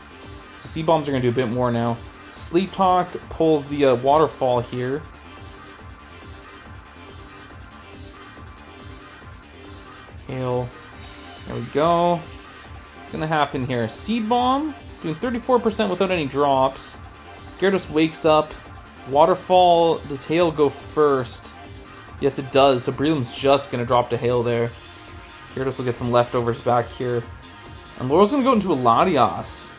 Speaker 1: So Seed Bombs are going to do a bit more now. Sleep Talk pulls the Waterfall here. Hail. There we go. What's going to happen here? Seed Bomb, doing 34% without any drops. Gyarados wakes up. Waterfall, does Hail go first? Yes, it does. So Breloom's just going to drop to Hail there. Gyarados will get some leftovers back here. And Laurel's going to go into a Latias.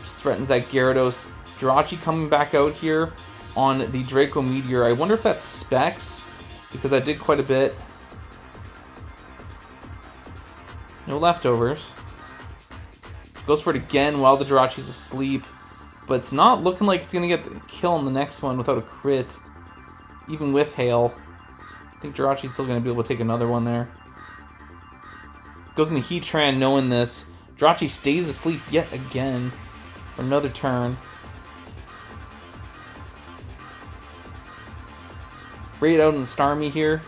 Speaker 1: Which threatens that Gyarados. Jirachi coming back out here on the Draco Meteor. I wonder if that's Specs, because I did quite a bit. No leftovers. Goes for it again while the Jirachi's asleep. But it's not looking like it's going to get the kill on the next one without a crit. Even with Hail. I think Jirachi's still going to be able to take another one there. Goes into Heatran knowing this. Jirachi stays asleep yet again for another turn. Right out in the Starmie here.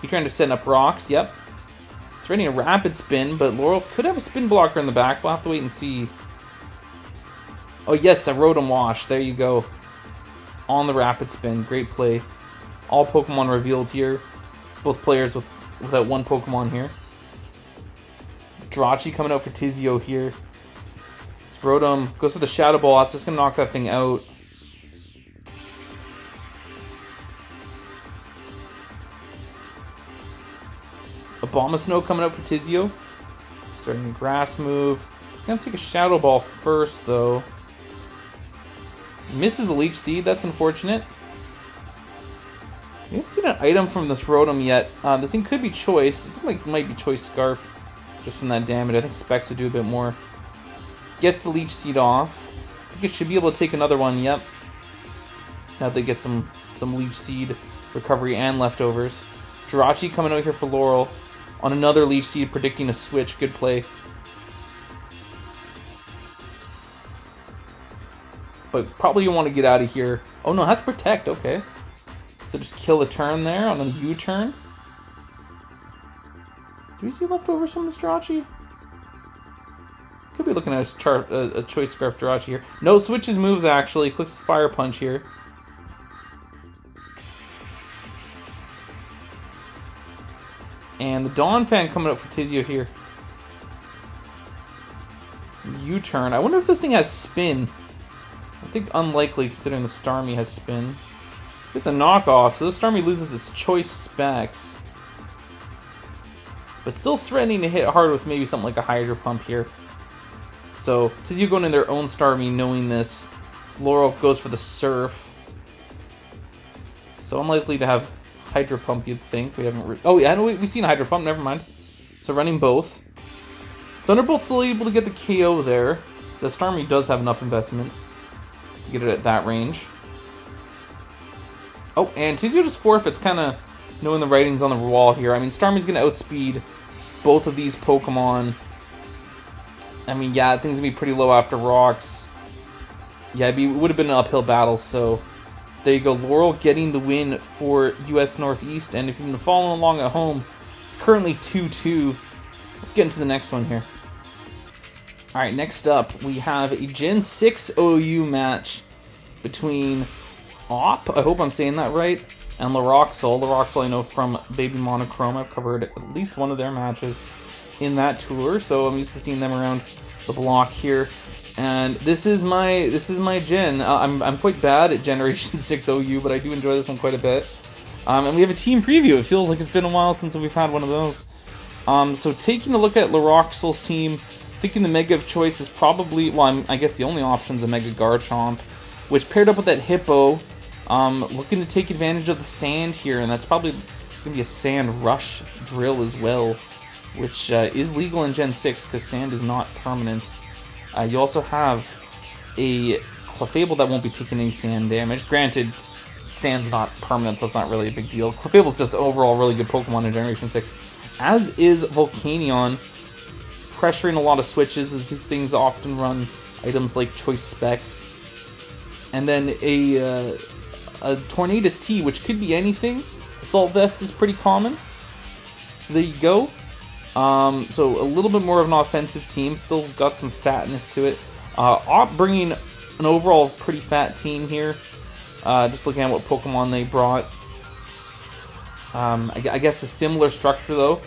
Speaker 1: Heatran just setting up rocks. Yep. It's ready a Rapid Spin, but Laurel could have a Spin Blocker in the back. We'll have to wait and see. Oh yes, a Rotom Wash. There you go. On the Rapid Spin. Great play. All Pokemon revealed here. Both players without one Pokemon here. Jirachi coming out for Tizio here. Rotom goes for the Shadow Ball. That's just going to knock that thing out. Abomasnow coming out for Tizio. Starting a Grass move. Going to take a Shadow Ball first, though. Misses the Leech Seed. That's unfortunate. seen an item from this Rotom yet. This thing could be Choice. It's like might be Choice Scarf just from that damage. I think Specs would do a bit more. Gets the Leech Seed off. I think it should be able to take another one. Yep. Now they get some Leech Seed recovery and leftovers. Jirachi coming out here for Laurel on another Leech Seed, predicting a switch. Good play. But probably you want to get out of here. Oh no, that's Protect. Okay. So just kill a turn there on a U-turn. Do we see leftovers from this Jirachi? Could be looking at a Choice Scarf Jirachi here. No, switches moves actually. Clicks Fire Punch here. And the Dawn Fan coming up for Tizio here. U-turn. I wonder if this thing has Spin. I think unlikely considering the Starmie has Spin. It's a knockoff, so the Starmie loses its Choice Specs. But still threatening to hit hard with maybe something like a Hydro Pump here. So, Tizio going in their own Starmie knowing this. Laurel goes for the Surf. So unlikely to have Hydro Pump, you'd think. We haven't... oh, yeah, we've seen Hydro Pump, never mind. So running both. Thunderbolt's still able to get the KO there. The Starmie does have enough investment to get it at that range. Oh, and Tizio just forfeits, kind of knowing the writings on the wall here. I mean, Starmie's going to outspeed both of these Pokemon. I mean, yeah, things going to be pretty low after Rocks. Yeah, it would have been an uphill battle, so there you go. Laurel getting the win for US Northeast, and if you've been following along at home, it's currently 2-2. Let's get into the next one here. Alright, next up, we have a Gen 6 OU match between Op, I hope I'm saying that right, and Luroxel. Luroxel I know from Baby Monochrome. I've covered at least one of their matches in that tour, so I'm used to seeing them around the block here. And this is my gen. I'm quite bad at Generation 6 OU, but I do enjoy this one quite a bit. And we have a team preview. It feels like it's been a while since we've had one of those. So taking a look at Luroxel's team, thinking the Mega of choice is probably, well, I guess the only option is a Mega Garchomp, which paired up with that Hippo, looking to take advantage of the sand here, and that's probably going to be a Sand Rush drill as well, which is legal in Gen 6 because sand is not permanent. You also have a Clefable that won't be taking any sand damage. Granted, sand's not permanent, so it's not really a big deal. Clefable's just overall really good Pokemon in Generation 6. As is Volcanion, pressuring a lot of switches, as these things often run items like Choice Specs. And then a Tornadus T, which could be anything. Assault Vest is pretty common. So there you go. So a little bit more of an offensive team, still got some fatness to it. Op bringing an overall pretty fat team here. Just looking at what Pokemon they brought. I guess a similar structure though.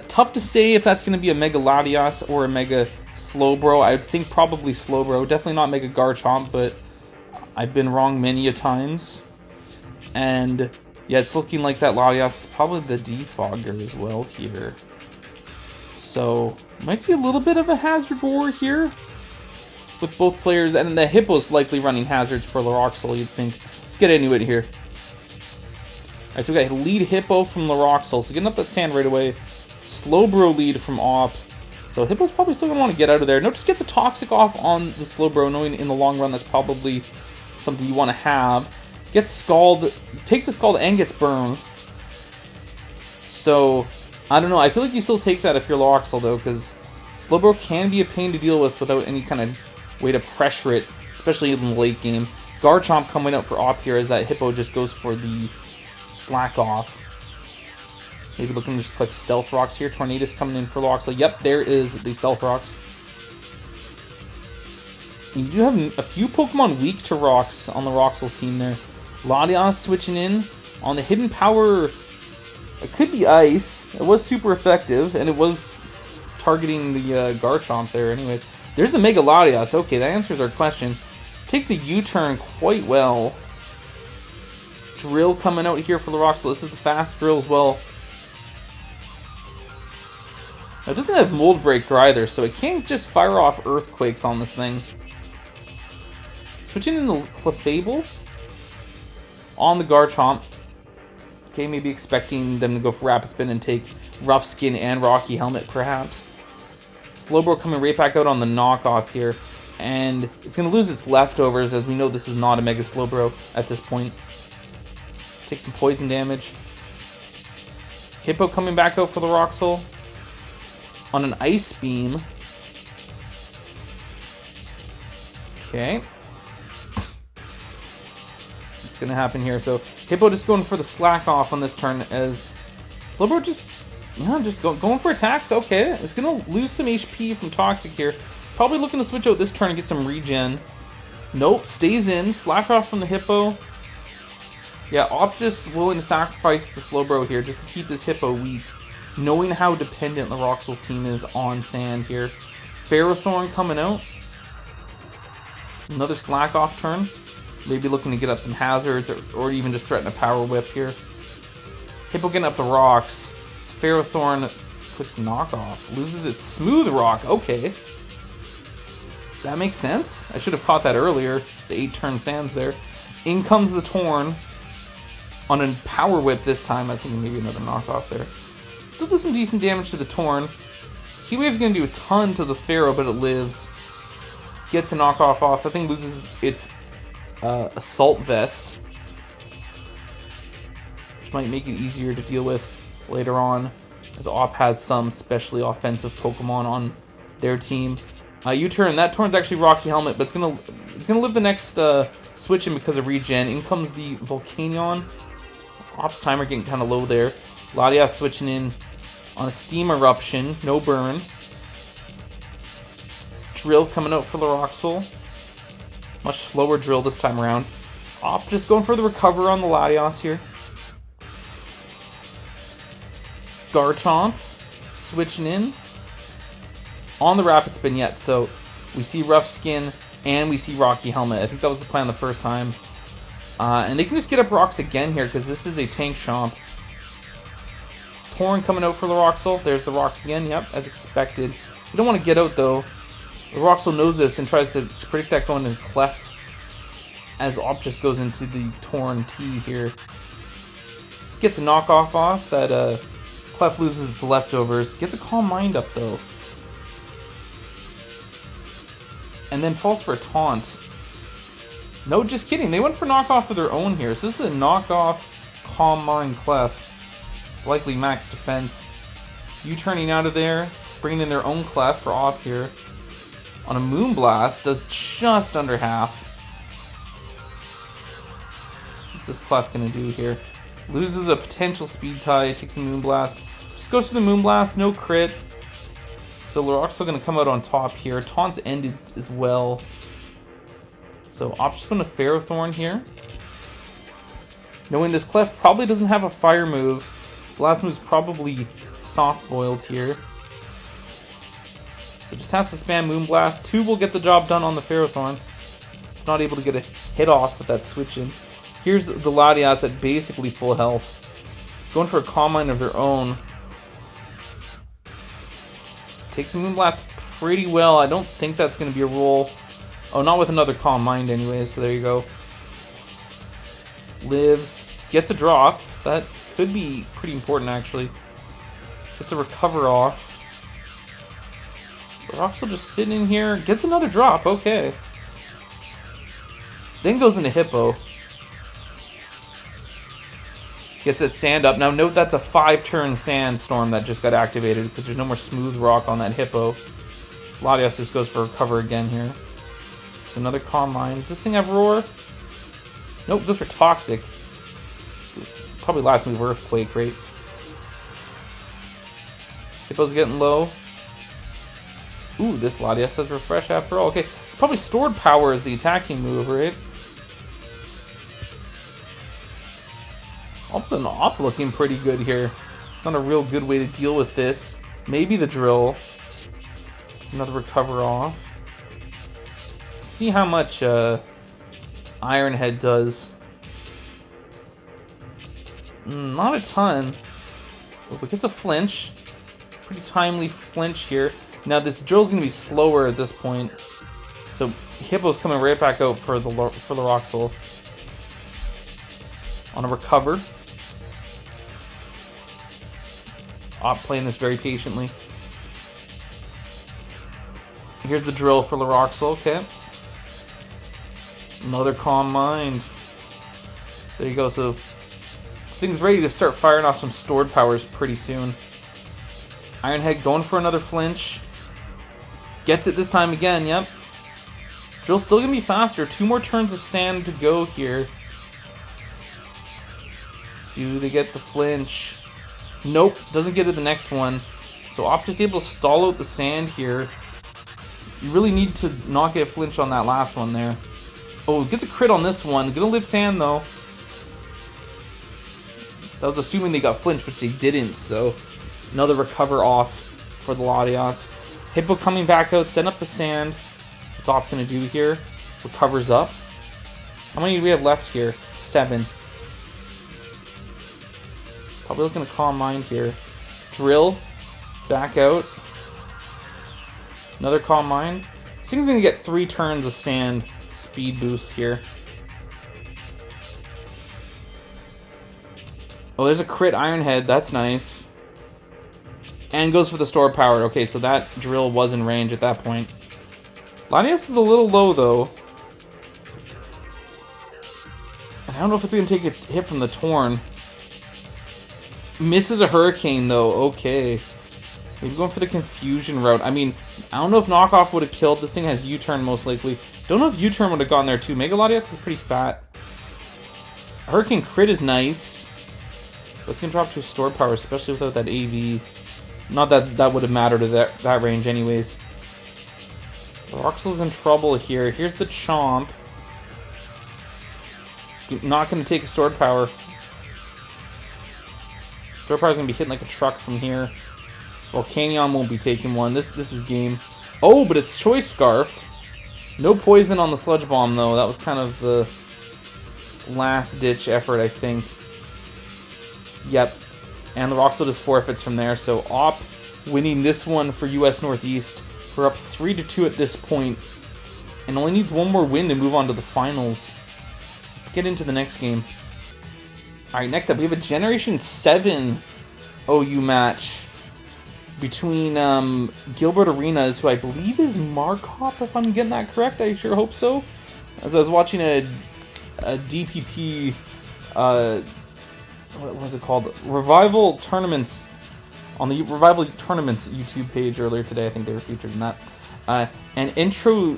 Speaker 1: Tough to say if that's going to be a Mega Latias or a Mega Slowbro. I would think probably Slowbro. Definitely not Mega Garchomp, but I've been wrong many a times. And yeah, it's looking like that Latias is probably the Defogger as well here. So, might see a little bit of a hazard war here with both players. And the Hippo's likely running hazards for Luroxel, you'd think. Let's get into it here. Alright, so we got lead Hippo from Luroxel. So getting up that sand right away. Slowbro lead from Op. So Hippo's probably still going to want to get out of there. No, just gets a Toxic off on the Slowbro, knowing in the long run that's probably something you want to have. Gets Scald, takes a Scald and gets Burn. So, I don't know. I feel like you still take that if you're Luroxel, though, because Slowbro can be a pain to deal with without any kind of way to pressure it, especially in the late game. Garchomp coming out for Op here as that Hippo just goes for the Slack off. Maybe looking to just click Stealth Rocks here. Tornadus coming in for Luroxel. Yep, there is the Stealth Rocks. You do have a few Pokemon weak to Rocks on the Luroxel's team there. Latias switching in on the Hidden Power. It could be Ice. It was super effective, and it was targeting the Garchomp there anyways. There's the Mega Latias. Okay, that answers our question. Takes a U-turn quite well. Drill coming out here for Luroxel. This is the fast drill as well. Now, it doesn't have Mold Breaker either, so it can't just fire off Earthquakes on this thing. Switching into Clefable on the Garchomp. Okay, maybe expecting them to go for Rapid Spin and take Rough Skin and Rocky Helmet, perhaps. Slowbro coming right back out on the knockoff here. And it's going to lose its leftovers, as we know this is not a Mega Slowbro at this point. Take some poison damage. Hippo coming back out for the Rock Soul. On an Ice Beam. Okay. What's going to happen here? So, Hippo just going for the slack off on this turn, as Slowbro just going for attacks. Okay, it's going to lose some HP from Toxic here. Probably looking to switch out this turn and get some regen. Nope, stays in. Slack off from the Hippo. Yeah, Op just willing to sacrifice the Slowbro here just to keep this Hippo weak. Knowing how dependent the Roxel's team is on sand here. Ferrothorn coming out. Another slack off turn. Maybe looking to get up some hazards or even just threaten a Power Whip here. Hippo getting up the rocks. Ferrothorn clicks knockoff. Loses its Smooth Rock. Okay. That makes sense. I should have caught that earlier. The 8-turn sands there. In comes the Torn. On a Power Whip this time. I think maybe another knockoff there. Still does some decent damage to the Torn. Heatwave's going to do a ton to the Pharaoh, but it lives. Gets a knockoff off. I think loses its Assault Vest. Which might make it easier to deal with later on. As Op has some specially offensive Pokemon on their team. U-turn. That Torn's actually Rocky Helmet, but it's gonna live the next switch in because of regen. In comes the Volcanion. Op's timer getting kind of low there. Latias switching in on a Steam Eruption. No burn. Drill coming out for the Roxel. Much slower Drill this time around. Op just going for the recover on the Latias here. Garchomp switching in on the Rapid Spin yet, so we see Rough Skin and we see Rocky Helmet. I think that was the plan the first time. And they can just get up rocks again here because this is a Tank Chomp. Torn coming out for the Roxel. There's the rocks again, yep, as expected. You don't want to get out though. The Roxel knows this and tries to predict that going in Clef as Op just goes into the Torn T here. Gets a knockoff off. That Clef loses its leftovers. Gets a Calm Mind up though. And then falls for a Taunt. No, just kidding. They went for knockoff of their own here. So this is a knockoff Calm Mind Clef. Likely max defense. U-turning out of there. Bringing in their own Clef for Op here. On a Moonblast. Does just under half. What's this Clef going to do here? Loses a potential Speed Tie. Takes a Moonblast. Just goes for the Moonblast. No crit. So Roxel going to come out on top here. Taunt's ended as well. So Op's just going to Ferrothorn here. Knowing this Clef probably doesn't have a fire move. The last move's probably soft-boiled here. So just has to spam Moonblast. 2 will get the job done on the Ferrothorn. It's not able to get a hit off with that switch in. Here's the Latias at basically full health. Going for a Calm Mind of their own. Takes a Moonblast pretty well. I don't think that's going to be a roll. Oh, not with another Calm Mind anyway, so there you go. Lives. Gets a drop. That could be pretty important, actually. Gets a recover off. Roxel just sitting in here. Gets another drop. Okay. Then goes into Hippo. Gets that sand up. Now note that's a 5-turn sandstorm that just got activated because there's no more Smooth Rock on that Hippo. Latias just goes for recover again here. It's another Calm Mind. Does this thing have Roar? Nope, goes for Toxic. Probably last move Earthquake, right? Hippo's getting low. Ooh, this Latias has Refresh after all. Okay, it's probably Stored Power as the attacking move, right? Op looking pretty good here. Not a real good way to deal with this. Maybe the Drill. It's another recover off. See how much Iron Head does. Not a ton. But gets a flinch. Pretty timely flinch here. Now this Drill's going to be slower at this point. So Hippo's coming right back out for the Roxel. On a recover. Op playing this very patiently. Here's the drill for Luroxel, okay. Another Calm Mind. There you go, so this thing's ready to start firing off some stored powers pretty soon. Ironhead going for another flinch. Gets it this time again, yep. Drill's still gonna be faster. 2 more turns of sand to go here. Do they get the flinch? Nope, doesn't get it the next one. So Optus able to stall out the sand here. You really need to not get flinch on that last one there. Oh, gets a crit on this one. Gonna live sand though. That was assuming they got flinch, which they didn't, so another recover off for the Latias. Hippo coming back out, setting up the sand. What's Op gonna do here? Recovers up. How many do we have left here? 7. Probably looking to Calm Mind here. Drill. Back out. Another Calm Mind. This thing's gonna get 3 turns of sand speed boost here. Oh, there's a crit Ironhead. That's nice. And goes for the store power. Okay, so that drill was in range at that point. Latias is a little low, though. And I don't know if it's going to take a hit from the Torn. Misses a Hurricane, though. Okay. Maybe going for the Confusion route. I mean, I don't know if Knockoff would have killed. This thing has U-turn, most likely. Don't know if U-turn would have gone there, too. Mega Latias is pretty fat. Hurricane crit is nice. But it's going to drop to a store power, especially without that AV. Not that that would have mattered to that range anyways. Roxel's in trouble here. Here's the Chomp. Not going to take a stored power. Stored power is going to be hitting like a truck from here. Volcanion won't be taking one. This is game. Oh, but it's Choice Scarfed. No poison on the Sludge Bomb, though. That was kind of the last-ditch effort, I think. Yep. And the Roxel just forfeits from there. So Op winning this one for US Northeast. We're up 3-2 at this point. And only needs one more win to move on to the finals. Let's get into the next game. Alright, next up we have a Generation 7 OU match between Gilbert Arenas, who I believe is Markop, if I'm getting that correct. I sure hope so. As I was watching a DPP, what was it called? Revival Tournaments, on the Revival Tournaments YouTube page earlier today. I think they were featured in that. And Intro,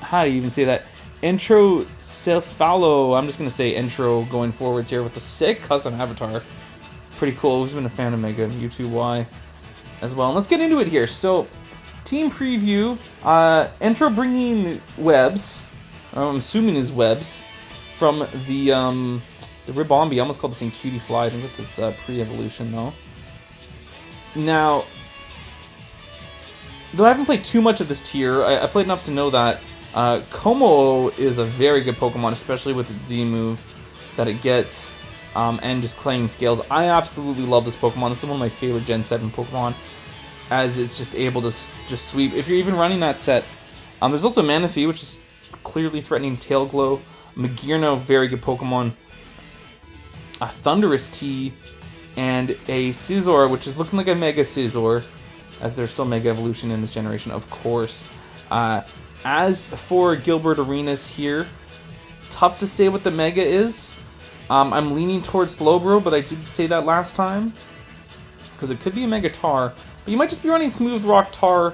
Speaker 1: how do you even say that? Intro Cephalo, I'm just going to say intro going forwards here with the sick custom avatar. Pretty cool. Who's been a fan of Mega YouTube Y as well. And let's get into it here. So, team preview. Intro bringing webs. I'm assuming is webs from the Ribombee. I almost called this thing Cutie Fly. I think that's its pre-evolution though. Now, though I haven't played too much of this tier, I played enough to know that Como is a very good Pokemon, especially with its Z move that it gets, and just clanging scales. I absolutely love this Pokemon. This is one of my favorite Gen 7 Pokemon, as it's just able to just sweep. If you're even running that set, there's also Manaphy, which is clearly threatening Tail Glow. Magearna, very good Pokemon. A Thundurus T, and a Scizor, which is looking like a Mega Scizor, as there's still Mega Evolution in this generation, of course. As for Gilbert Arenas here, tough to say what the Mega is. I'm leaning towards Slowbro, but I did say that last time, because it could be a Mega Tar. But you might just be running Smooth Rock Tar,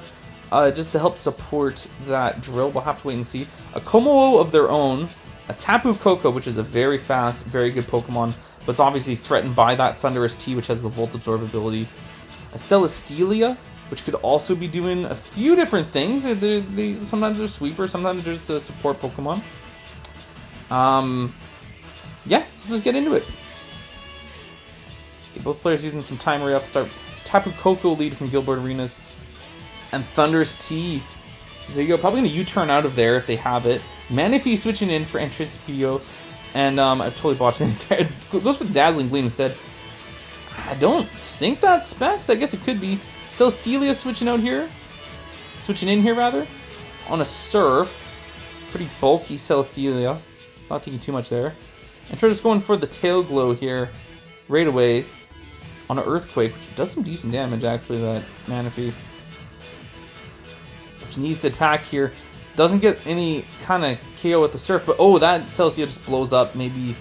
Speaker 1: just to help support that drill. We'll have to wait and see. A Como of their own, a Tapu Koko, which is a very fast, very good Pokemon, but it's obviously threatened by that Thundurus T, which has the Volt Absorb ability. A Celesteela, which could also be doing a few different things. Sometimes they're sweepers, sometimes they're just a support Pokemon. Yeah, let's just get into it. Okay, both players using some timer up. Start Tapu Koko lead from Gilbert Arenas. And Thundurus T. There you go. Probably going to U-turn out of there if they have it. Manaphy switching in for Entropio. And I totally botched it there. It goes for Dazzling Gleam instead. I don't think that's Specs. I guess it could be. Celesteela switching out here. Switching in here, rather. On a Surf. Pretty bulky Celesteela. Not taking too much there. And try just going for the Tail Glow here. Right away. on an Earthquake, which does some decent damage, actually, that Manaphy. Which needs to attack here. Doesn't get any kind of KO with the Surf, but oh, that Celestia just blows up. Maybe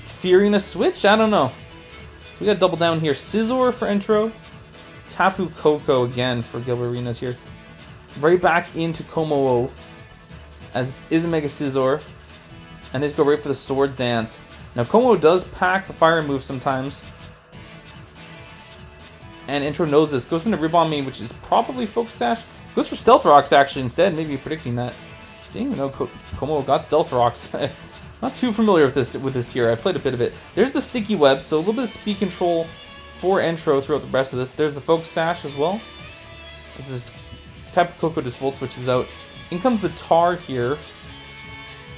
Speaker 1: fearing a switch? I don't know. So we got double down here. Scizor for intro. Tapu Koko again for Gilbert Arenas here. Right back into Kommo-o, as is a Mega Scizor. And they just go right for the Swords Dance. Now Kommo does pack the fire move sometimes. And intro knows this. Goes into Ribon Main, which is probably Focus Sash. Goes for Stealth Rocks actually instead, maybe predicting that. Didn't even know Kommo got Stealth Rocks. Not too familiar with this tier. I played a bit of it. There's the Sticky Web, so a little bit of speed control for intro throughout the rest of this. There's the Focus Sash as well. This is Tapu Koko just Volt switches out. In comes the Tar here.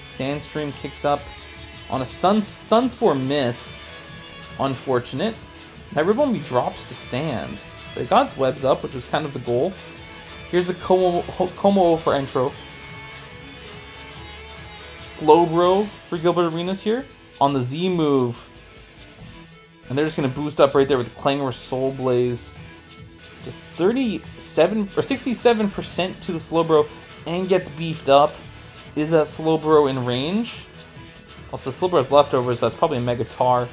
Speaker 1: Sandstream kicks up on a Sunspore miss. Unfortunate. Now Ribombee drops to Sand. But it got its webs up, which was kind of the goal. Here's the Kommo-o for intro. Slowbro for Gilbert Arenas here on the Z move. And they're just going to boost up right there with the Clangor Soul Blaze. Just 37 or 67% to the Slowbro and gets beefed up. Is that Slowbro in range? Also, Slowbro's leftovers, so that's probably a Mega Tar.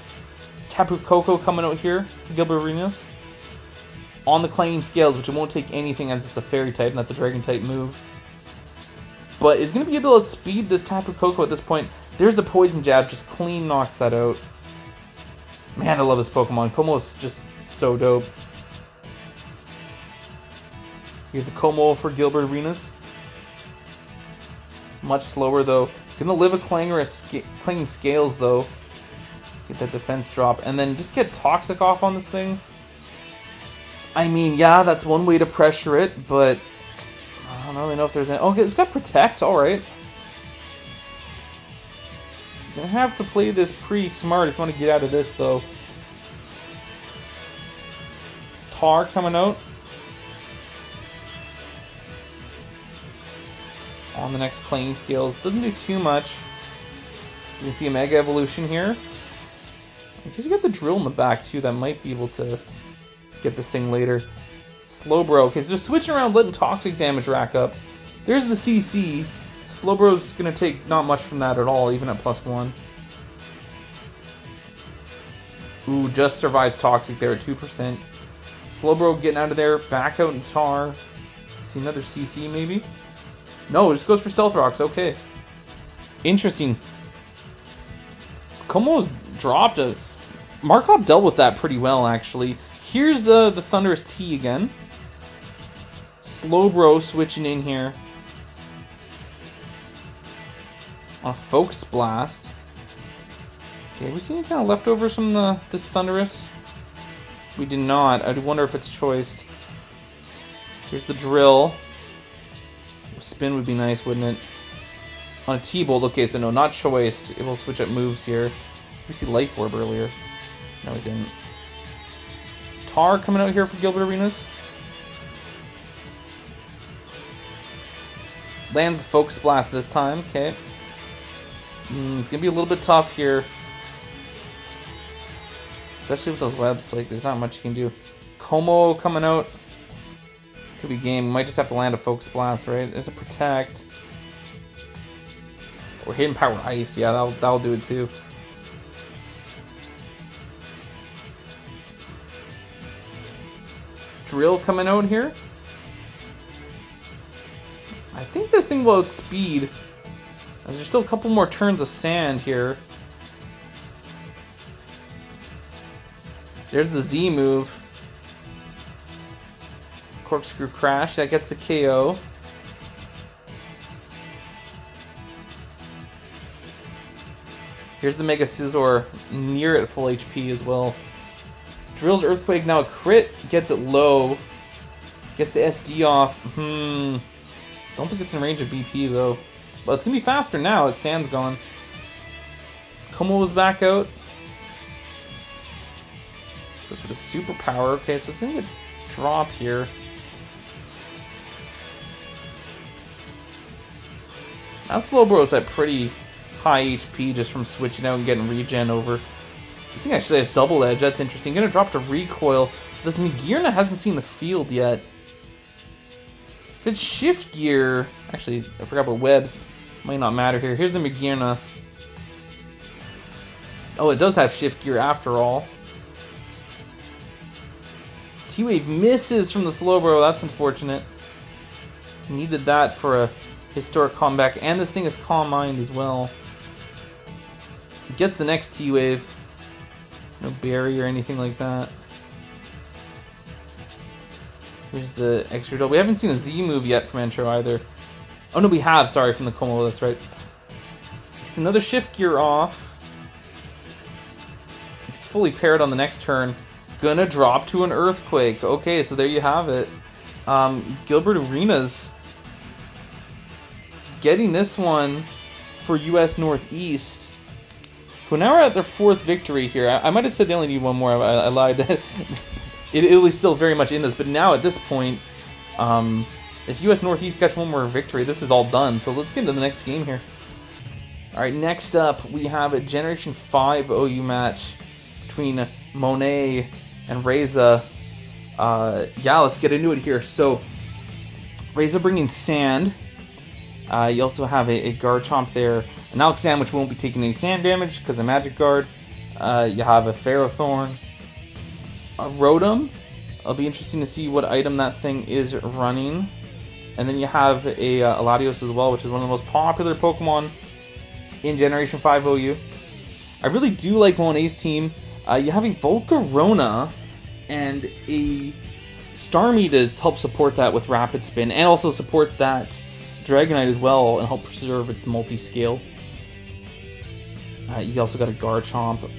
Speaker 1: Tapu Koko coming out here for Gilbert Arenas. On the Clanging Scales, which it won't take anything as it's a Fairy type, and that's a Dragon type move. But it's going to be able to speed this Tapu Koko at this point. There's the Poison Jab, just clean knocks that out. Man, I love this Pokemon. Kommo-o's just so dope. Here's a Kommo-o for Gilbert Arenas. Much slower though. Gonna live a Clanging Scales though. Get that defense drop. And then just get Toxic off on this thing. I mean, yeah, that's one way to pressure it, but I don't really know if there's any... Oh, okay, it's got Protect, alright. You're gonna have to play this pretty smart if you want to get out of this, though. Tar coming out. On the next Clanging Scales. Doesn't do too much. You can see a Mega Evolution here. Because you got the Drill in the back, too, that might be able to get this thing later. Slowbro. Okay, so just switching around, letting Toxic damage rack up. There's the CC. Slowbro's going to take not much from that at all, even at +1. Ooh, just survives Toxic there at 2%. Slowbro getting out of there, back out in Tar. See another CC maybe? No, it just goes for Stealth Rocks, okay. Interesting. Kommo-o's dropped a... Markov dealt with that pretty well, actually. Here's the Thunderous T again. Slowbro switching in here. On a Focus Blast. Okay, have we seen any kind of leftovers from this Thunderous? We did not. I wonder if it's choiced. Here's the Drill. Spin would be nice, wouldn't it? On a T-Bolt. Okay, so no, not choiced. It will switch up moves here. We see Life Orb earlier. No, we didn't. Tar coming out here for Gilbert Arenas. Lands the Focus Blast this time. Okay. It's going to be a little bit tough here. Especially with those webs. Like, there's not much you can do. Kommo-o coming out. This could be game. We might just have to land a Focus Blast, right? There's a Protect. Or Hidden Power Ice. Yeah, that'll do it too. Drill coming out here. I think this thing will outspeed. There's still a couple more turns of Sand here. There's the Z move. Corkscrew Crash. That gets the KO. Here's the Mega Scizor near at full HP as well. Drill's Earthquake, now a crit, gets it low. Gets the SD off. Don't think it's in range of BP though. But it's going to be faster now, its Sand's gone. Kommo-o's back out. Goes for the Superpower. Okay, so it's going to get a drop here. Now Slowbro's at pretty high HP just from switching out and getting regen over. This thing actually has double edge. That's interesting. Gonna drop to recoil. This Magearna hasn't seen the field yet. If it's shift gear... Actually, I forgot about webs. Might not matter here. Here's the Magearna. Oh, it does have shift gear after all. T-Wave misses from the Slowbro. That's unfortunate. Needed that for a historic comeback. And this thing is Calm Mind as well. Gets the next T-Wave. No berry or anything like that. Here's the extra double. We haven't seen a Z move yet from Entro either. Oh no, we have. Sorry, from the Como. That's right. It's another shift gear off. It's fully paired on the next turn. Gonna drop to an Earthquake. Okay, so there you have it. Gilbert Arenas getting this one for US Northeast, who now are at their 4th victory here. I might have said they only need one more. I lied. Italy's still very much in this, but now at this point, if US Northeast gets one more victory, this is all done. So let's get into the next game here. Alright, next up, we have a Generation 5 OU match between Monet and Reza. Yeah, let's get into it here. So, Reza bringing Sand. You also have a Garchomp there. An Alakazam, which won't be taking any sand damage because of Magic Guard. You have a Ferrothorn. A Rotom. It'll be interesting to see what item that thing is running. And then you have a Latios as well, which is one of the most popular Pokemon in Generation 5 OU. I really do like Monet's team. You have a Volcarona and a Starmie to help support that with Rapid Spin, and also support that Dragonite as well and help preserve its multi-scale. You also got a Garchomp.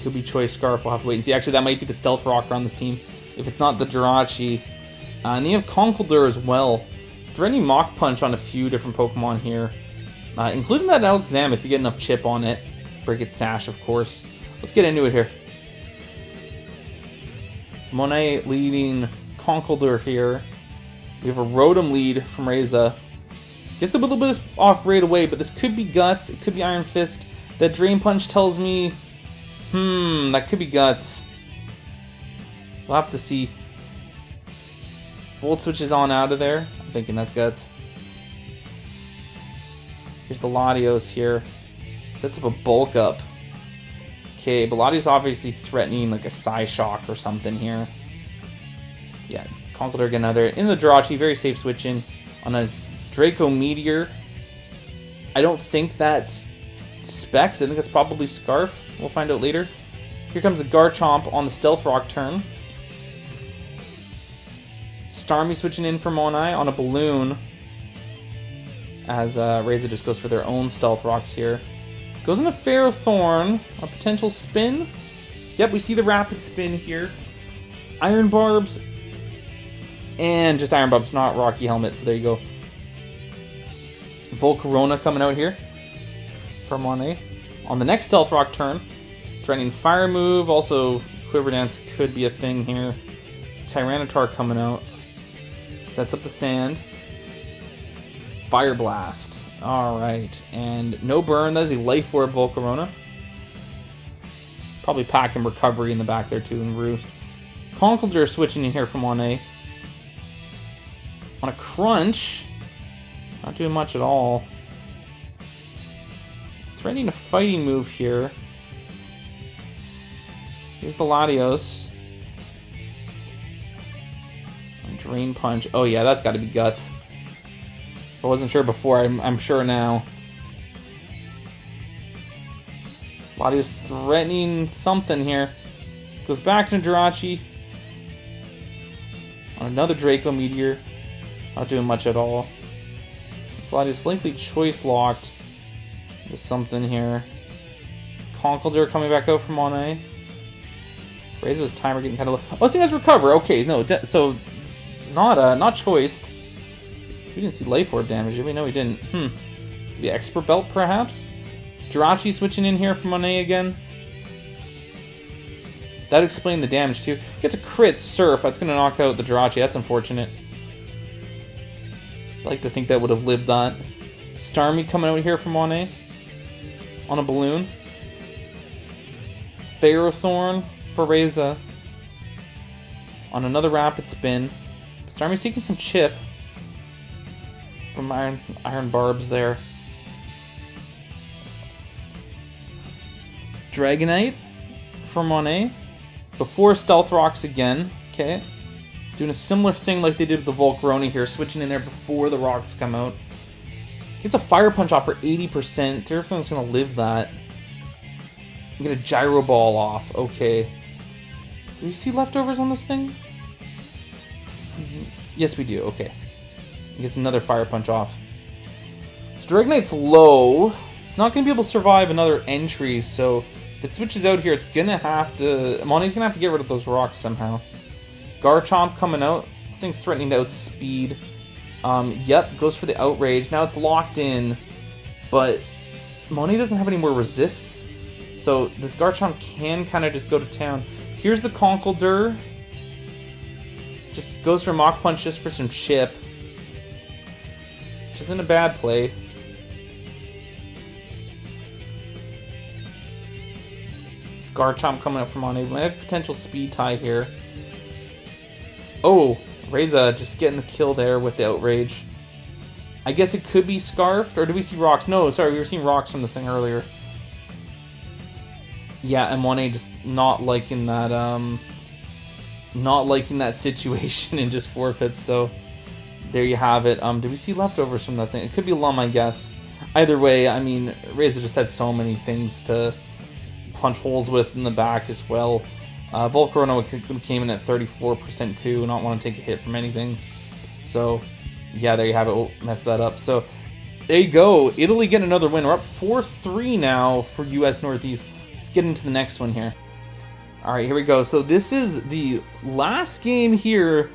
Speaker 1: Could be Choice Scarf, we'll have to wait and see. Actually, that might be the Stealth Rock on this team, if it's not the Jirachi. And then you have Conkeldurr as well. Threatening Mach Punch on a few different Pokemon here, including that Alakazam if you get enough chip on it. Break its Sash, of course. Let's get into it here. So Monet leading Conkeldurr here. We have a Rotom lead from Reza. Gets a little bit off right away, but this could be Guts. It could be Iron Fist. That Drain Punch tells me, that could be Guts. We'll have to see. Volt Switch is on out of there. I'm thinking that's Guts. Here's the Latios here. Sets up a Bulk Up. Okay, but Latios obviously threatening like a Psyshock or something here. Yeah, Conkeldurr get another. In the Jirachi, very safe switching on a Draco Meteor. I don't think that's Specs. I think that's probably Scarf. We'll find out later. Here comes a Garchomp on the Stealth Rock turn. Starmie switching in for Monet on a Balloon. As Reza just goes for their own Stealth Rocks here. Goes into Ferrothorn. A potential spin. Yep, we see the Rapid Spin here. Iron Barbs. And just Iron Barbs, not Rocky Helmet. So there you go. Volcarona coming out here for Monet. On the next Stealth Rock turn, threatening Fire Move. Also, Quiver Dance could be a thing here. Tyranitar coming out. Sets up the Sand. Fire Blast. Alright, and no burn. That is a Life Orb Volcarona. Probably packing Recovery in the back there too, and Roost. Conkeldurr switching in here from Monet. On a Crunch. Not doing much at all. Threatening a Fighting move here. Here's the Latios. And Drain Punch. Oh yeah, that's got to be Guts. If I wasn't sure before, I'm sure now. Latios threatening something here. Goes back to Jirachi. On another Draco Meteor. Not doing much at all. Latios likely Choice Locked. There's something here. Conkeldurr coming back out from Monet. Reza's timer getting kind of low. Oh, this thing has Recover. Okay, no, so not Choiced. We didn't see Life Orb damage, did we? No, we didn't. The Expert Belt, perhaps? Jirachi switching in here from Monet again. That'd explain the damage, too. Gets a crit Surf. That's going to knock out the Jirachi. That's unfortunate. I'd like to think that would have lived that. Starmie coming out here from Monet. On a Balloon. Ferrothorn for Reza. On another Rapid Spin. Starmie's taking some chip from Iron Barbs there. Dragonite for Monet. Before Stealth Rocks again. Okay. Doing a similar thing like they did with the Volcarona here. Switching in there before the rocks come out. Gets a Fire Punch off for 80%. Terraform's going to live that. Get a Gyro Ball off. Okay. Do we see leftovers on this thing? Yes, we do. Okay. It gets another Fire Punch off. So Dragonite's low. It's not going to be able to survive another entry, so if it switches out here, it's going to have to... Monty's going to have to get rid of those rocks somehow. Garchomp coming out. This thing's threatening to outspeed. Yep, goes for the Outrage. Now it's locked in, but Monty doesn't have any more resists, so this Garchomp can kind of just go to town. Here's the Conkeldurr. Just goes for Mach Punch just for some chip, which isn't a bad play. Garchomp coming up from Monty. Might have potential speed tie here. Oh, Reza just getting the kill there with the Outrage. I guess it could be Scarfed, or did we see rocks? No, sorry, we were seeing rocks from this thing earlier. Yeah, M1A just not liking that situation and just forfeits, so there you have it. Did we see leftovers from that thing? It could be Lum, I guess. Either way, I mean, Reza just had so many things to punch holes with in the back as well. Volcarona came in at 34% too, not want to take a hit from anything. So, yeah, there you have it. Oh, messed that up. So, there you go. Italy getting another win. We're up 4-3 now for US Northeast. Let's get into the next one here. Alright, here we go. So, this is the last game here.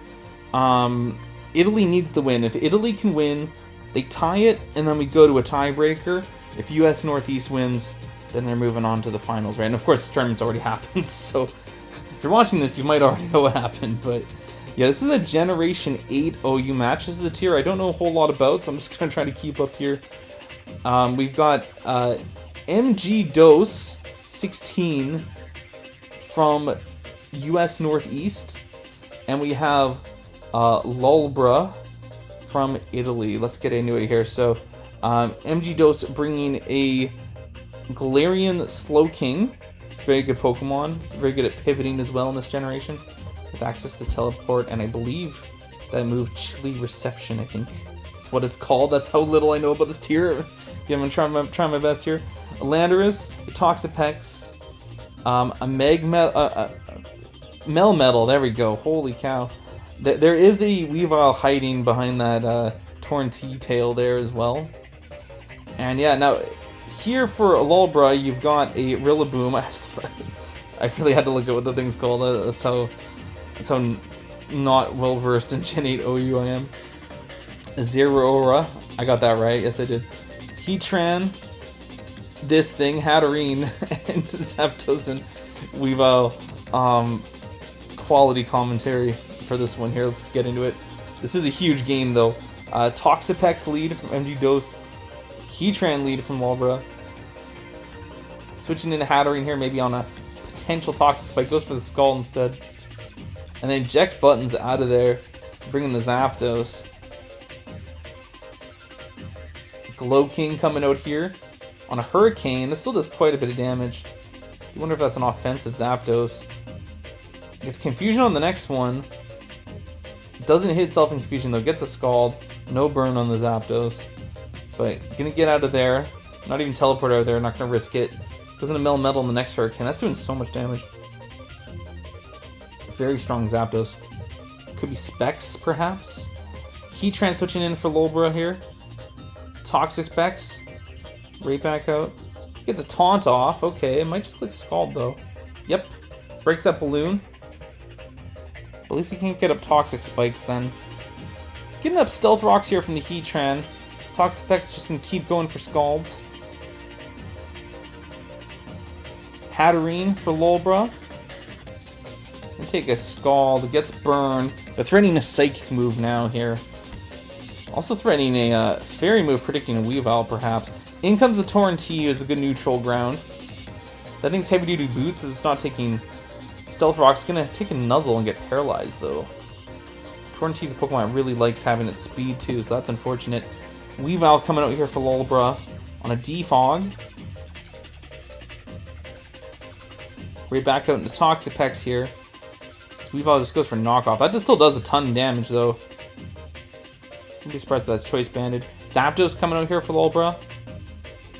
Speaker 1: Italy needs to win. If Italy can win, they tie it, and then we go to a tiebreaker. If US Northeast wins, then they're moving on to the finals, right? And of course, this tournament's already happened, so... If you're watching this, you might already know what happened, but yeah, this is a Generation 8 OU match. This is a tier I don't know a whole lot about, so I'm just going to try to keep up here. We've got MG Dose 16 from US Northeast, and we have Lulbra from Italy. Let's get into it here. So, MG Dose bringing a Galarian Slowking. Very good Pokemon, very good at pivoting as well in this generation, with access to Teleport, and I believe that move Chili Reception, I think that's what it's called. That's how little I know about this tier. Yeah, I'm trying my best here. Landorus, Toxapex, a Melmetal, there we go, holy cow. There is a Weavile hiding behind that Torn T-tail there as well. And yeah, now... Here for Lulbra, you've got a Rillaboom. I really had to look at what the thing's called. That's how not well versed in Gen 8 OU I am. Zeraora, I got that right. Yes, I did. Heatran, this thing, Hatterene, and Zapdos and Weavile. Quality commentary for this one here. Let's get into it. This is a huge game though. Toxapex lead from MG Dose. Heatran lead from Lulbra. Switching into Hatterene here, maybe on a potential Toxic Spike. Goes for the Skull instead. And then eject Buttons out of there. Bringing the Zapdos. Glowking coming out here. On a Hurricane. This still does quite a bit of damage. I wonder if that's an offensive Zapdos. Gets Confusion on the next one. Doesn't hit itself in Confusion though. Gets a Scald. No burn on the Zapdos. But gonna get out of there. Not even teleport out of there. Not gonna risk it. Doesn't a Melmetal in the next Hurricane. That's doing so much damage. Very strong Zapdos. Could be Specs, perhaps. Heatran switching in for Lulbra here. Toxic Specs. Right back out. Gets a Taunt off. Okay, it might just click Scald though. Yep. Breaks that balloon. But at least he can't get up Toxic Spikes then. Getting up Stealth Rocks here from the Heatran. Toxapex just gonna keep going for Scalds. Hatterene for Lulbra. And take a Scald. It gets burned. They're threatening a Psychic move now here. Also threatening a Fairy move, predicting a Weavile perhaps. In comes the Torn T as a good neutral ground. That thing's heavy-duty boots. It's not taking... Stealth Rock's gonna take a nuzzle and get paralyzed, though. Torrentie's a Pokemon that really likes having its speed, too, so that's unfortunate. Weavile coming out here for Lolbra on a Defog. Right back out into Toxapex here. Weavile just goes for knockoff. That just still does a ton of damage, though. I'm be surprised if that's Choice Banded. Zapdos coming out here for Lolbra.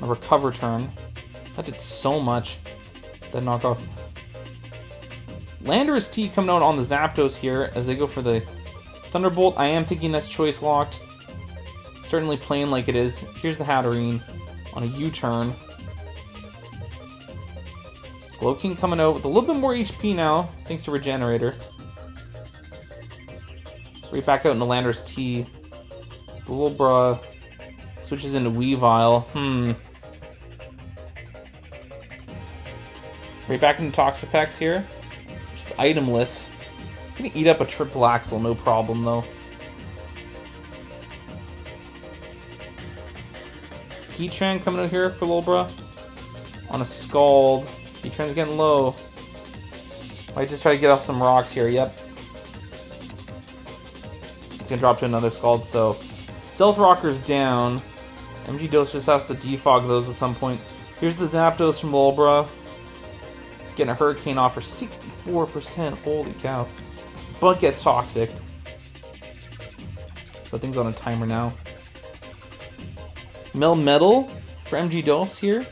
Speaker 1: A Recover turn. That did so much. That knockoff. Landorus T coming out on the Zapdos here as they go for the Thunderbolt. I am thinking that's Choice Locked. Certainly playing like it is. Here's the Hatterene on a U-turn. Glowking coming out with a little bit more HP now, thanks to Regenerator. Right back out into Landorus T. The Lolbra switches into Weavile. Right back into Toxapex here. Just itemless. Gonna eat up a Triple Axle, no problem though. Heatran coming out here for Lolbra on a Scald. Heatran's getting low. Might just try to get off some rocks here. Yep. It's gonna drop to another Scald, so Stealth Rocker's down. MG Dose just has to defog those at some point. Here's the Zapdos from Lolbra. Getting a Hurricane off for 64%. Holy cow. But gets Toxic. So thing's on a timer now. Melmetal for MG Dose here.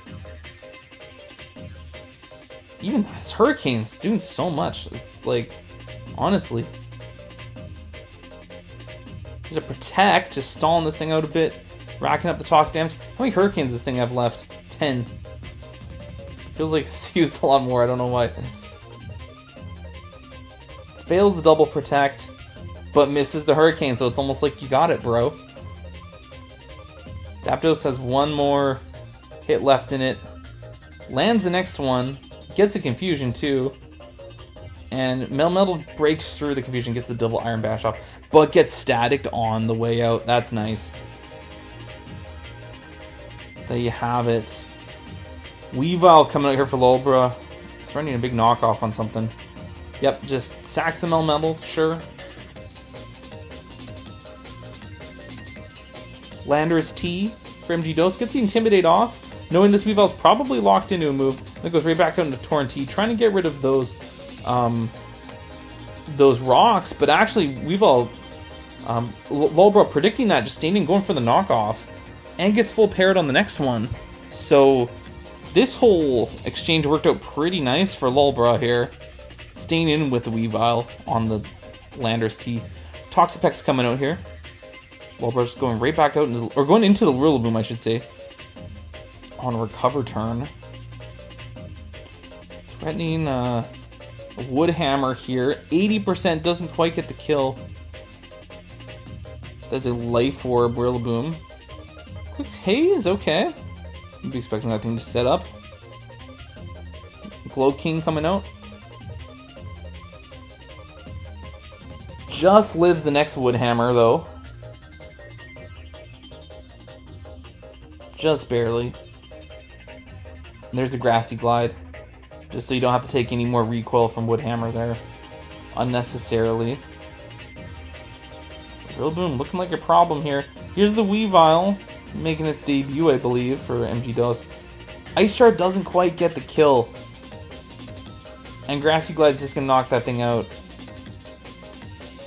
Speaker 1: Even this Hurricane's doing so much. It's like, honestly. There's a Protect, just stalling this thing out a bit. Racking up the Tox damage. How many Hurricanes does this thing have left? 10. Feels like it's used a lot more, I don't know why. Fails the double Protect, but misses the Hurricane, so it's almost like you got it, bro. Zapdos has one more hit left in it. Lands the next one. Gets a Confusion, too. And Melmetal breaks through the Confusion, gets the double Iron Bash off, but gets staticked on the way out. That's nice. There you have it. Weavile coming out here for Lolbra. It's running a big knockoff on something. Yep, just sacks the Melmetal, sure. Landorus T for MG Dose gets the Intimidate off, knowing this Weavile's probably locked into a move. Then goes right back out into Torrentee, trying to get rid of those rocks, but actually Weavile, Lolbra predicting that, just staying and going for the knockoff, and gets full parried on the next one. So this whole exchange worked out pretty nice for Lolbra here. Staying in with the Weavile on the Landorus T. Toxapex coming out here. Lolbra's going right back out, or going into the Rillaboom, I should say. On a Recover turn. Threatening Wood Hammer here. 80% doesn't quite get the kill. There's a Life Orb Rillaboom. Quick's Haze, okay. I'd be expecting that thing to set up. Glowking coming out. Just lives the next Wood Hammer, though. Just barely. And there's the Grassy Glide. Just so you don't have to take any more recoil from Wood Hammer there. Unnecessarily. Rillaboom looking like a problem here. Here's the Weavile making its debut, I believe, for MG Dose. Ice Shard doesn't quite get the kill. And Grassy Glide's just going to knock that thing out.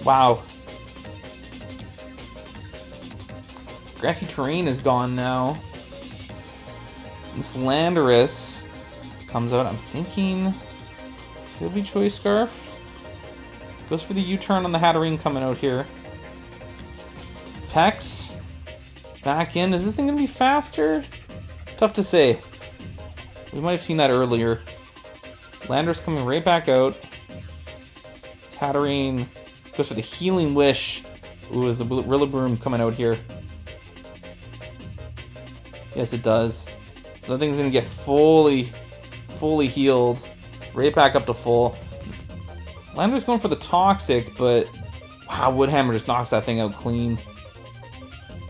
Speaker 1: Wow. Grassy Terrain is gone now. This Landorus comes out, I'm thinking could be Choice Scarf. Goes for the U-turn on the Hatterene coming out here. Pex back in. Is this thing going to be faster? Tough to say. We might have seen that earlier. Landorus coming right back out. Hatterene goes for the Healing Wish. Ooh, is the Rillaboom coming out here? Yes, it does. So that thing's going to get fully healed. Right back up to full. Landorus going for the Toxic, but wow, Wood Hammer just knocks that thing out clean.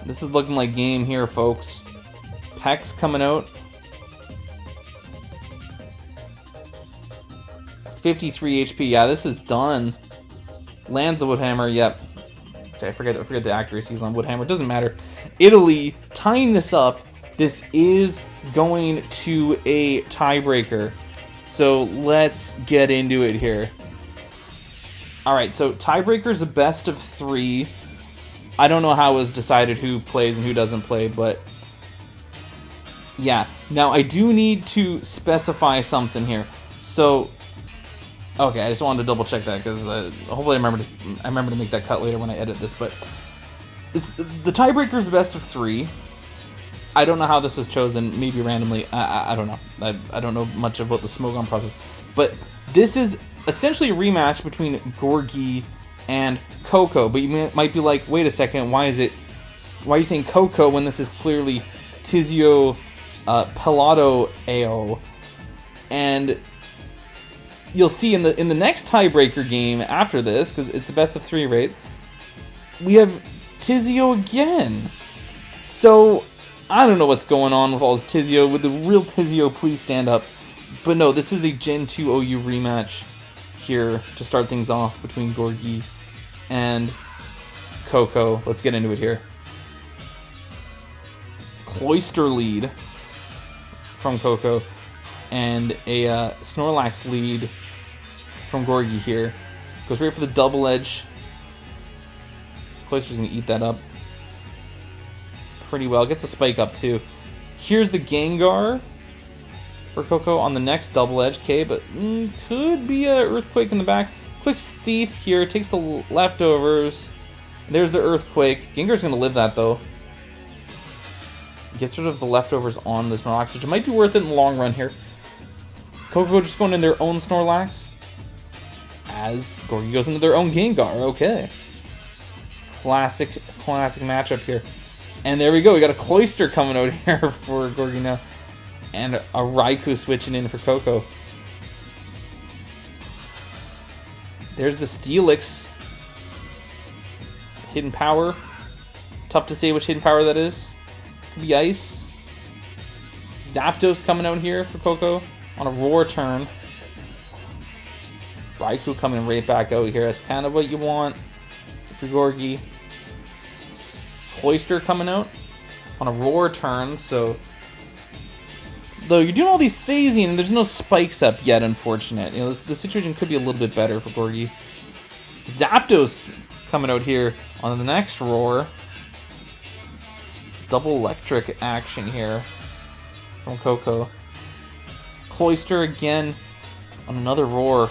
Speaker 1: This is looking like game here, folks. Pex coming out. 53 HP. Yeah, this is done. Lands the Woodhammer. Yep. Okay, I forget the accuracies on Woodhammer. Doesn't matter. Italy tying this up. This is going to a tiebreaker. So let's get into it here. Alright, so tiebreaker is a best of 3. I don't know how it was decided who plays and who doesn't play, but yeah. Now, I do need to specify something here. So, okay, I just wanted to double check that because hopefully I remember to make that cut later when I edit this. But the tiebreaker is the best of 3. I don't know how this was chosen, maybe randomly. I don't know. I don't know much about the Smogon process. But this is essentially a rematch between Gorgie and Coco. But you might be like, wait a second, why are you saying Coco when this is clearly Tizio Pelado AO? And you'll see in the next tiebreaker game after this, because it's a best of 3 rate, we have Tizio again. So I don't know what's going on with all this Tizio. With the real Tizio, please stand up. But no, this is a Gen 2 OU rematch here to start things off between Gorgie and Coco. Let's get into it here. Cloyster lead from Coco and a Snorlax lead from Gorgie here. Goes right for the double edge. Cloyster's going to eat that up pretty well. Gets a spike up too. Here's the Gengar for Coco on the next double edge. Okay, but could be a Earthquake in the back. Clicks Thief here. Takes the leftovers. There's the Earthquake. Gengar's going to live that though. Gets rid of the leftovers on the Snorlax, which might be worth it in the long run here. Coco just going in their own Snorlax as Gorgie goes into their own Gengar. Okay. Classic matchup here. And there we go. We got a Cloyster coming out here for Gorgie now. And a Raikou switching in for Coco. There's the Steelix. Hidden Power. Tough to say which Hidden Power that is. Could be Ice. Zapdos coming out here for Coco on a Roar turn. Raikou coming right back out here. That's kind of what you want for Gorgie. Cloyster coming out on a Roar turn, so though you're doing all these phasing and there's no spikes up yet, unfortunate. You know, the situation could be a little bit better for Gorgie. Zapdos coming out here on the next Roar. Double electric action here from Coco. Cloyster again on another Roar.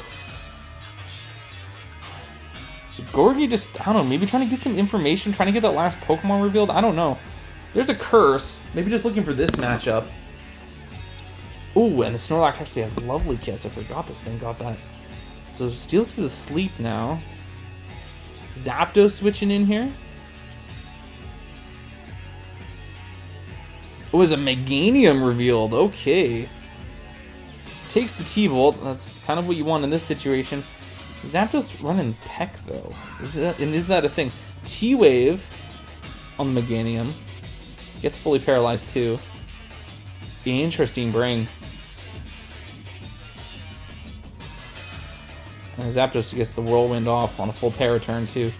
Speaker 1: So Gorgie just, I don't know, maybe trying to get some information, trying to get that last Pokemon revealed. I don't know. There's a Curse. Maybe just looking for this matchup. Ooh, and the Snorlax actually has Lovely Kiss. I forgot this thing got that. So Steelix is asleep now. Zapdos switching in here. Oh, is a Meganium revealed. Okay. Takes the T-Bolt. That's kind of what you want in this situation. Zapdos running Peck, though. Is that a thing? T-Wave on the Meganium. Gets fully paralyzed, too. Interesting bring. And Zapdos gets the Whirlwind off on a full para turn, too.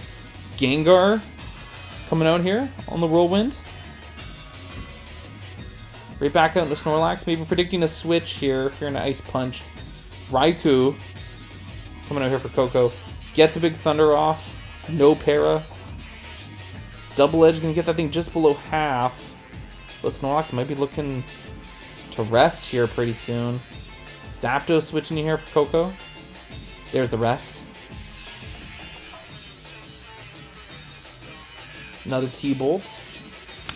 Speaker 1: Gengar coming out here on the Whirlwind. Right back out into Snorlax. Maybe predicting a switch here if you're in an Ice Punch. Raikou coming out here for Coco. Gets a big Thunder off. No para. Double Edge gonna get that thing just below half. But Snorlax might be looking to rest here pretty soon. Zapdos switching in here for Coco. There's the rest. Another T-Bolt.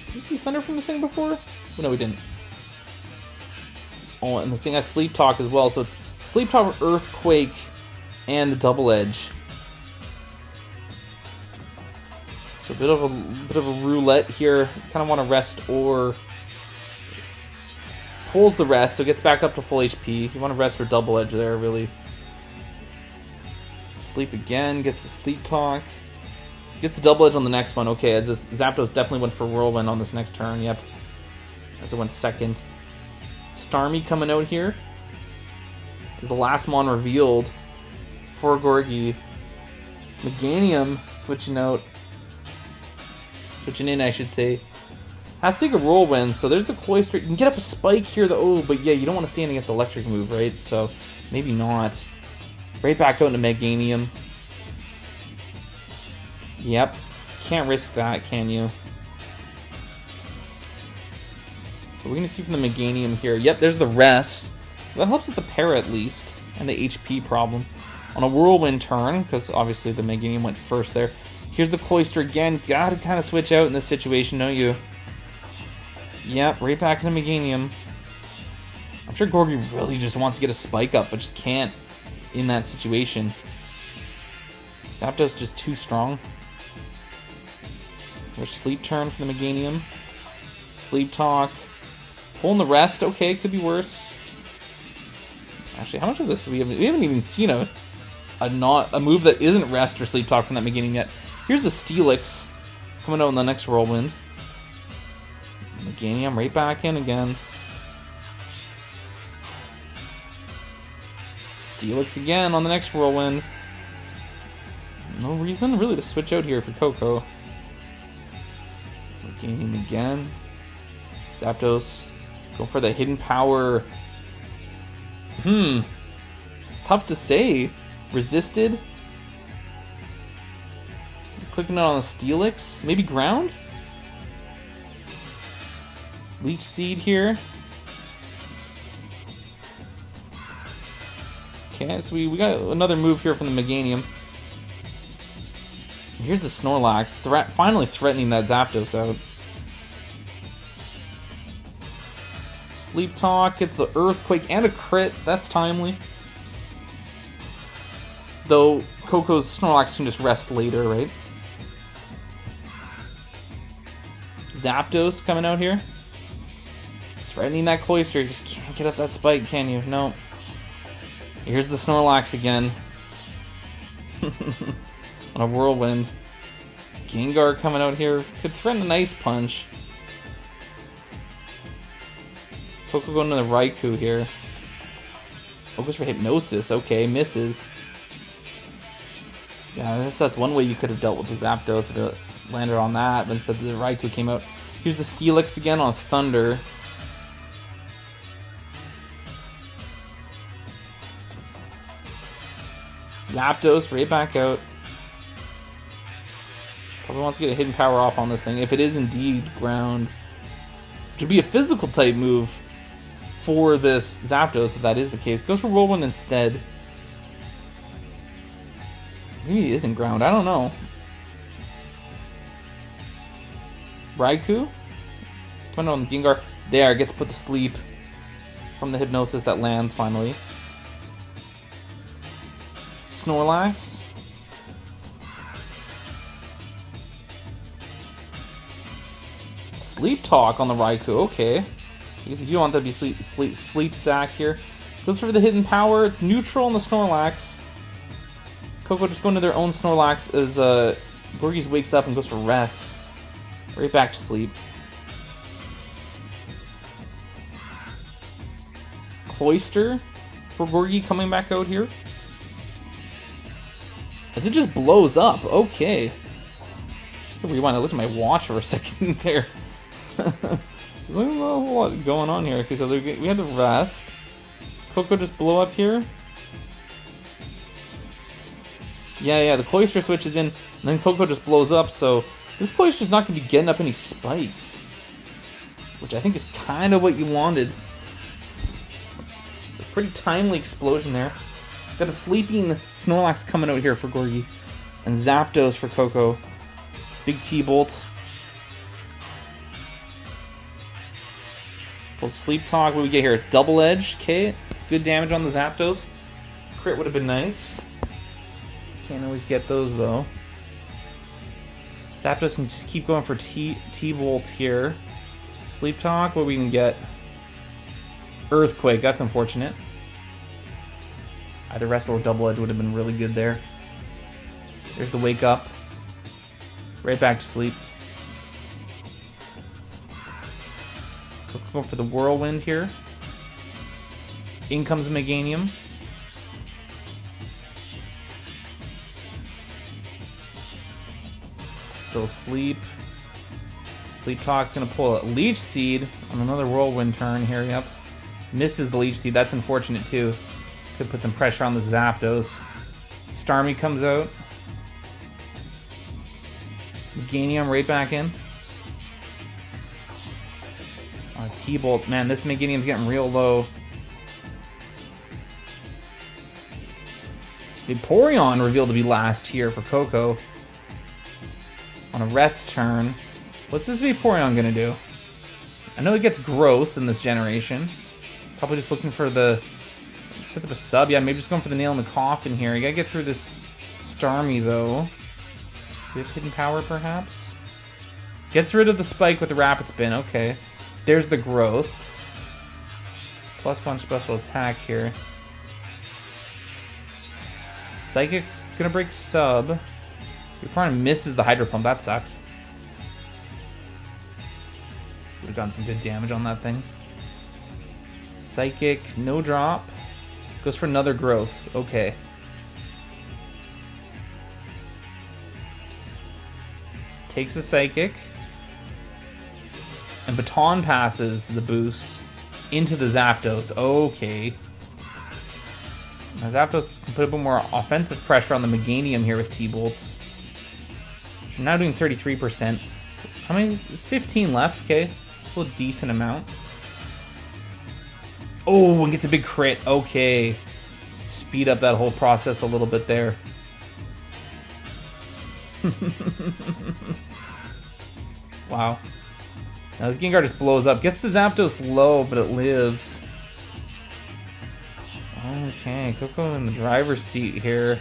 Speaker 1: Did you see Thunder from this thing before? Oh, no, we didn't. Oh, and this thing has Sleep Talk as well, so it's Sleep Talk, Earthquake, and the Double Edge. So a bit of a roulette here. Kind of want to rest or pulls the rest, so gets back up to full HP. You want to rest or Double Edge there, really. Sleep again, gets the Sleep Talk. Gets the Double Edge on the next one. Okay, as this Zapdos definitely went for Whirlwind on this next turn. Yep. As it went second. Starmie coming out here. Is the last mon revealed for Gorgie. Meganium switching out. Switching in, I should say. Has to take a Whirlwind, so there's the Cloyster. You can get up a Spike here, though. Oh, but yeah, you don't want to stand against Electric move, right? So, maybe not. Right back out into Meganium. Yep. Can't risk that, can you? But we're going to see from the Meganium here. Yep, there's the rest. So that helps with the para, at least. And the HP problem. On a Whirlwind turn, because obviously the Meganium went first there. Here's the Cloyster again. Gotta kind of switch out in this situation, don't you? Yep, right back into Meganium. I'm sure Gorgie really just wants to get a Spike up, but just can't in that situation. Zapdos just too strong. There's Sleep Turn from the Meganium. Sleep Talk. Pulling the rest. Okay, could be worse. Actually, how much of this do we have? We haven't even seen a move that isn't Rest or Sleep Talk from that Meganium yet. Here's the Steelix coming out in the next Whirlwind. Meganium right back in again. Steelix again on the next Whirlwind. No reason really to switch out here for Coco. Meganium again. Zapdos. Go for the Hidden Power. Tough to say. Resisted. Clicking it on the Steelix. Maybe Ground? Leech Seed here. Okay, so we got another move here from the Meganium. Here's the Snorlax, finally threatening that Zapdos out. Sleep Talk gets the Earthquake and a crit. That's timely. Though Coco's Snorlax can just rest later, right? Zapdos coming out here. Threatening that Cloyster. You just can't get up that Spike, can you? No. Here's the Snorlax again. On a Whirlwind. Gengar coming out here. Could threaten an Ice Punch. Coco going to the Raikou here. Oh, goes for Hypnosis. Okay, misses. Yeah, I guess that's one way you could have dealt with the Zapdos if it landed on that, but instead the Raikou came out. Here's the Steelix again on Thunder. Zapdos right back out. Probably wants to get a Hidden Power off on this thing, if it is indeed Ground. Which would be a physical type move for this Zapdos, if that is the case. Goes for Whirlwind instead. Maybe it isn't Ground, I don't know. Raikou? Coming on Gengar. There, gets put to sleep from the Hypnosis that lands finally. Snorlax. Sleep Talk on the Raikou, okay. I guess you do want that to be sleep Sack here. Goes for the Hidden Power, it's neutral on the Snorlax. Coco just going to their own Snorlax as Gorgie wakes up and goes for rest. Right back to sleep. Cloyster for Gorgie coming back out here. As it just blows up. Okay. Rewind. I looked at my watch for a second there. There's a whole lot going on here. Okay, so we have the rest. Does Coco just blow up here? Yeah, the Cloyster switches in, and then Coco just blows up, so this Cloyster's not going to be getting up any spikes. Which I think is kind of what you wanted. It's a pretty timely explosion there. Got a sleeping Snorlax coming out here for Gorgie. And Zapdos for Coco. Big T-Bolt. Full Sleep Talk. What do we get here? Double Edge. Okay. Good damage on the Zapdos. Crit would have been nice. Can't always get those though. Zapdos can just keep going for T-Bolt here. Sleep Talk. What we can get? Earthquake. That's unfortunate. Either Rest or Double Edge would have been really good there. There's the Wake Up. Right back to sleep. Go for the Whirlwind here. In comes Meganium. Still asleep. Sleep Talk's gonna pull a Leech Seed on another Whirlwind turn here, yep. Misses the Leech Seed, that's unfortunate too. Could put some pressure on the Zapdos. Starmie comes out. Meganium right back in. T-Bolt, man, this Meganium's getting real low. Vaporeon revealed to be last here for Coco. On a rest turn. What's this Vaporeon gonna do? I know it gets growth in this generation. Probably just looking for the... Sets up a sub. Yeah, maybe just going for the nail in the coffin here. You gotta get through this Starmie, though. Do we have hidden power, perhaps? Gets rid of the spike with the Rapid Spin. Okay. There's the growth. +1 special attack here. Psychic's gonna break sub. Vaporeon misses the Hydro Pump. That sucks. Would've gotten some good damage on that thing. Psychic, no drop. Goes for another growth. Okay. Takes a Psychic. And Baton passes the boost into the Zapdos. Okay. Now Zapdos can put a bit more offensive pressure on the Meganium here with T-Bolts. We're now doing 33%. How many? There's 15 left, okay. Still a decent amount. Oh, and gets a big crit. Okay. Speed up that whole process a little bit there. Wow. Now this Gengar just blows up. Gets the Zapdos low, but it lives. Okay, Coco in the driver's seat here.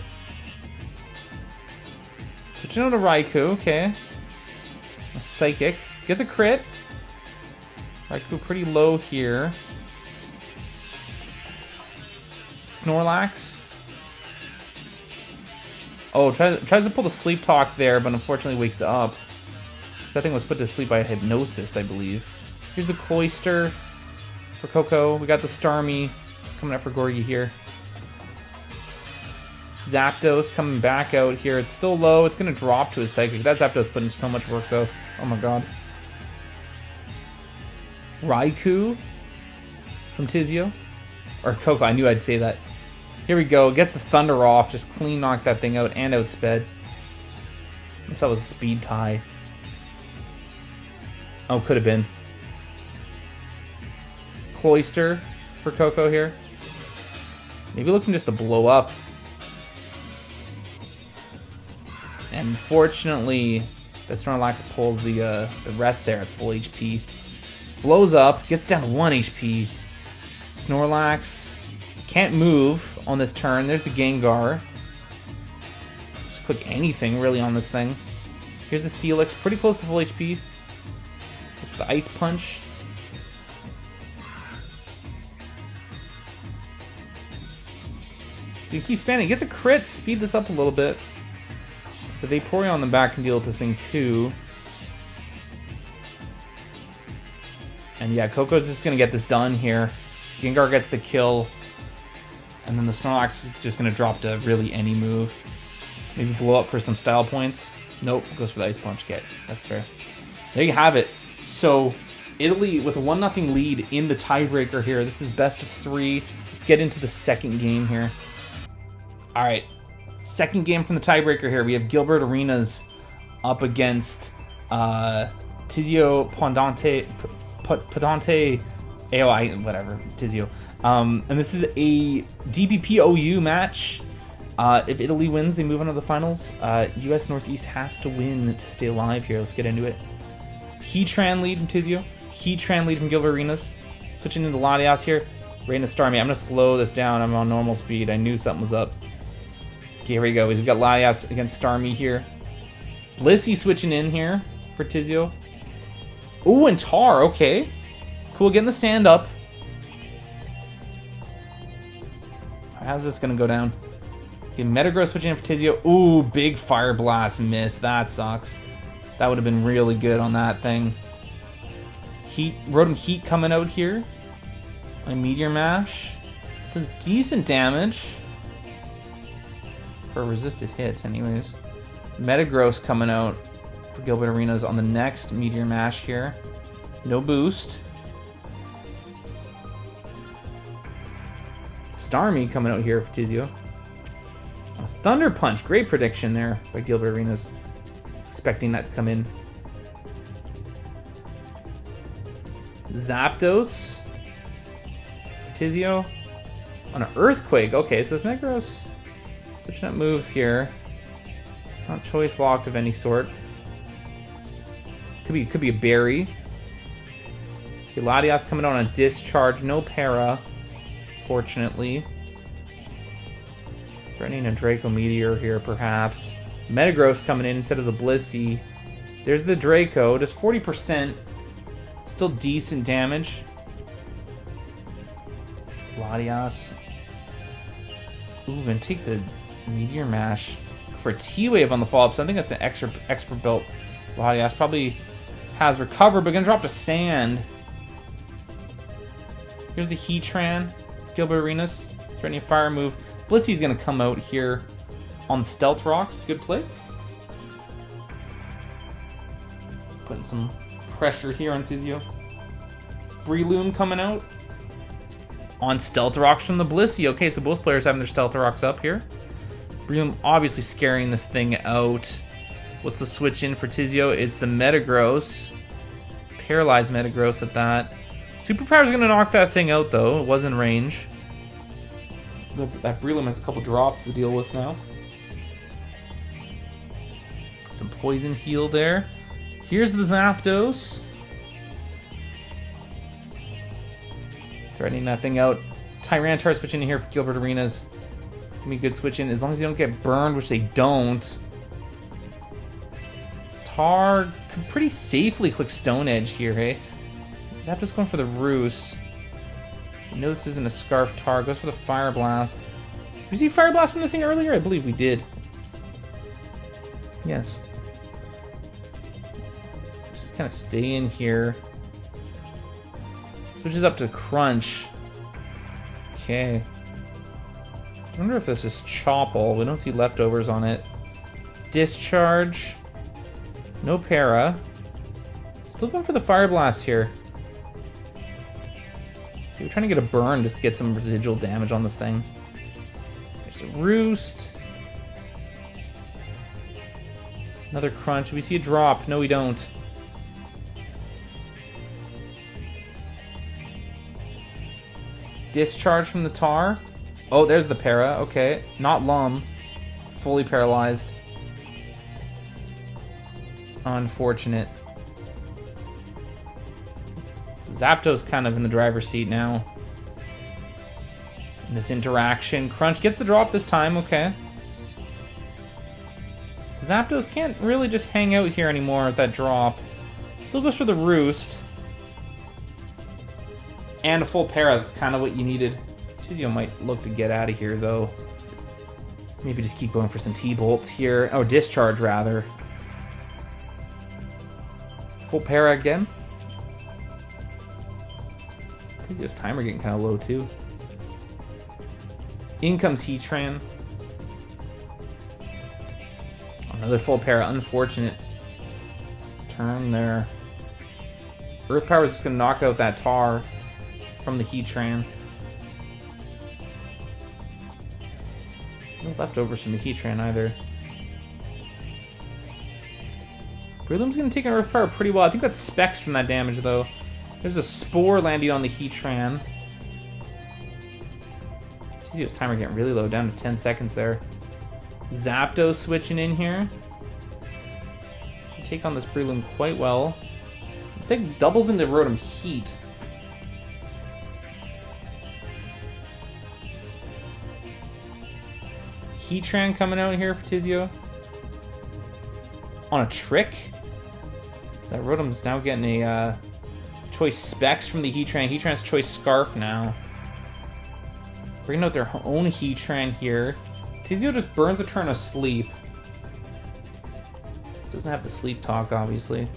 Speaker 1: Switching out to Raikou, okay. A Psychic. Gets a crit. Raikou pretty low here. Snorlax. Oh, tries to pull the Sleep Talk there, but unfortunately wakes up. That thing was put to sleep by hypnosis, I believe. Here's the Cloyster for Coco. We got the Starmie coming up for Gorgie here. Zapdos coming back out here. It's still low. It's going to drop to his Psychic. That Zapdos put in so much work, though. Oh my god. Raikou from Tizio. Or Coco. I knew I'd say that. Here we go. Gets the Thunder off. Just clean knocked that thing out and outsped. I guess that was a speed tie. Oh, could have been. Cloyster for Coco here. Maybe looking just to blow up. And fortunately, the Snorlax pulls the rest there at full HP. Blows up, gets down to 1 HP. Snorlax can't move on this turn. There's the Gengar. Just click anything really on this thing. Here's the Steelix, pretty close to full HP. The Ice Punch. So you keep spamming. Gets a crit. Speed this up a little bit. The Vaporeon on the back can deal with this thing too. And yeah, Coco's just going to get this done here. Gengar gets the kill. And then the Snorlax is just going to drop to really any move. Maybe blow up for some style points. Nope, goes for the Ice Punch. Okay, that's fair. There you have it. So, Italy with a 1-0 lead in the tiebreaker here. This is best of 3. Let's get into the second game here. Alright, second game from the tiebreaker here. We have Gilbert Arenas up against Tizio Pondante, AOI, whatever, Tizio. And this is a DPP OU match. If Italy wins, they move on to the finals. US Northeast has to win to stay alive here. Let's get into it. Heatran lead from Tizio. Heatran lead from Gilbert Arenas. Switching into Latias here. Reina Starmie. I'm going to slow this down. I'm on normal speed. I knew something was up. Okay, here we go. We've got Latias against Starmie here. Blissey switching in here for Tizio. Ooh, and Tar. Okay. Cool. Getting the sand up. How's this going to go down? Okay, Metagross switching in for Tizio. Ooh, big Fire Blast miss. That sucks. That would have been really good on that thing. Rotom Heat coming out here. A Meteor Mash. Does decent damage. For a resisted hit, anyways. Metagross coming out for Gilbert Arenas on the next Meteor Mash here. No boost. Starmie coming out here for Tizio. A Thunder Punch. Great prediction there by Gilbert Arenas. Expecting that to come in. Zapdos. Tizio. On an Earthquake. Okay, so it's Metagross switching up moves here. Not choice locked of any sort. Could be a berry. Okay, Latias coming on a discharge. No para, fortunately. Threatening a Draco Meteor here, perhaps. Metagross coming in instead of the Blissey. There's the Draco. Just 40%. Still decent damage. Latias. Ooh, gonna take the Meteor Mash for T-Wave on the follow-up. So I think that's an expert built. Latias probably has recovered, but gonna drop to Sand. Here's the Heatran. Gilbert Arenas. Threatening a fire move. Blissey's gonna come out here on Stealth Rocks. Good play. Putting some pressure here on Tizio. Breloom coming out on Stealth Rocks from the Blissey. Okay, so both players having their Stealth Rocks up here. Breloom obviously scaring this thing out. What's the switch in for Tizio? It's the Metagross. Paralyzed Metagross at that. Superpower's gonna knock that thing out though. It was in range. That Breloom has a couple drops to deal with now. Some Poison Heal there. Here's the Zapdos. Threatening that thing out. Tyranitar switching in here for Gilbert Arenas. It's gonna be a good switch in as long as you don't get burned, which they don't. Tar could pretty safely click Stone Edge here, hey? Zapdos going for the Roost. You know this isn't a Scarf Tar. Goes for the Fire Blast. Did we see Fire Blast from this thing earlier? I believe we did. Yes. Just kind of stay in here. Switches up to Crunch. Okay. I wonder if this is Chople. We don't see leftovers on it. Discharge. No para. Still going for the Fire Blast here. We're trying to get a burn just to get some residual damage on this thing. There's a Roost. Another Crunch. Do we see a drop? No, we don't. Discharge from the Tar. Oh, there's the para. Okay. Not Lum. Fully paralyzed. Unfortunate. So Zapdos kind of in the driver's seat now. In this interaction. Crunch gets the drop this time. Okay. Zapdos can't really just hang out here anymore with that drop. Still goes for the Roost. And a full para, that's kind of what you needed. Tizio might look to get out of here, though. Maybe just keep going for some T-Bolts here. Oh, Discharge, rather. Full para again. Tizio's timer getting kind of low, too. In comes Heatran. Another full para, unfortunate turn there. Earth Power is just going to knock out that Tar from the Heatran. No leftovers from the Heatran either. Breloom's going to take an Earth Power pretty well. I think that's Specs from that damage, though. There's a Spore landing on the Heatran. Tizio's timer getting really low, down to 10 seconds there. Zapdos switching in here. Should take on this Breloom quite well. It's like doubles into Rotom Heat. Heatran coming out here for Tizio. On a Trick. That Rotom's now getting a choice Specs from the Heatran. Heatran's choice Scarf now. Bringing out their own Heatran here. Tizio just burns a turn of Sleep. Doesn't have the Sleep Talk, obviously.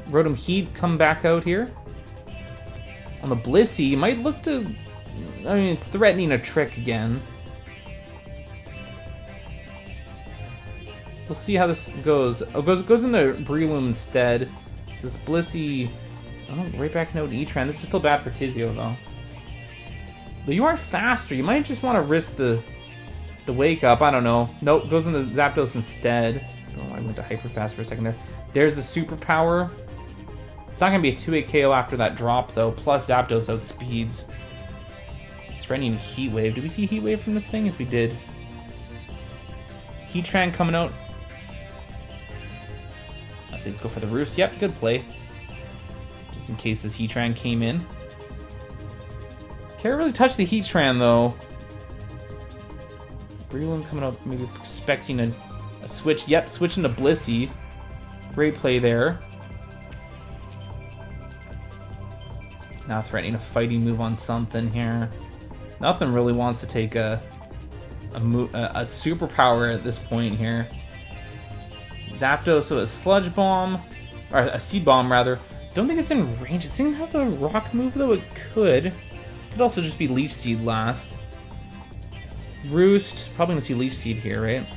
Speaker 1: Rotom Heat come back out here. On the Blissey, might look to... I mean, it's threatening a Trick again. We'll see how this goes. Oh, goes into Breloom instead. This Blissey... Oh, right back into Heatran. This is still bad for Tizio, though. But you are faster. You might just want to risk the wake up. I don't know. Nope, goes into Zapdos instead. I don't know why I went to Hyper Fast for a second there. There's the superpower. It's not going to be a 2-8 KO after that drop, though. Plus Zapdos outspeeds. Threatening Heat Wave. Did we see Heat Wave from this thing? Yes, we did. Heatran coming out. I think go for the Roost. Yep, good play. Just in case this Heatran came in. Can't really touch the Heatran, though. Breloom coming up, maybe expecting a switch. Yep, switching to Blissey. Great play there. Now threatening a fighting move on something here. Nothing really wants to take a superpower at this point here. Zapdos, so a Sludge Bomb, or a Seed Bomb rather. Don't think it's in range. It seems to have a rock move, though it could. Could also just be Leech Seed last. Roost, probably gonna see Leech Seed here, right?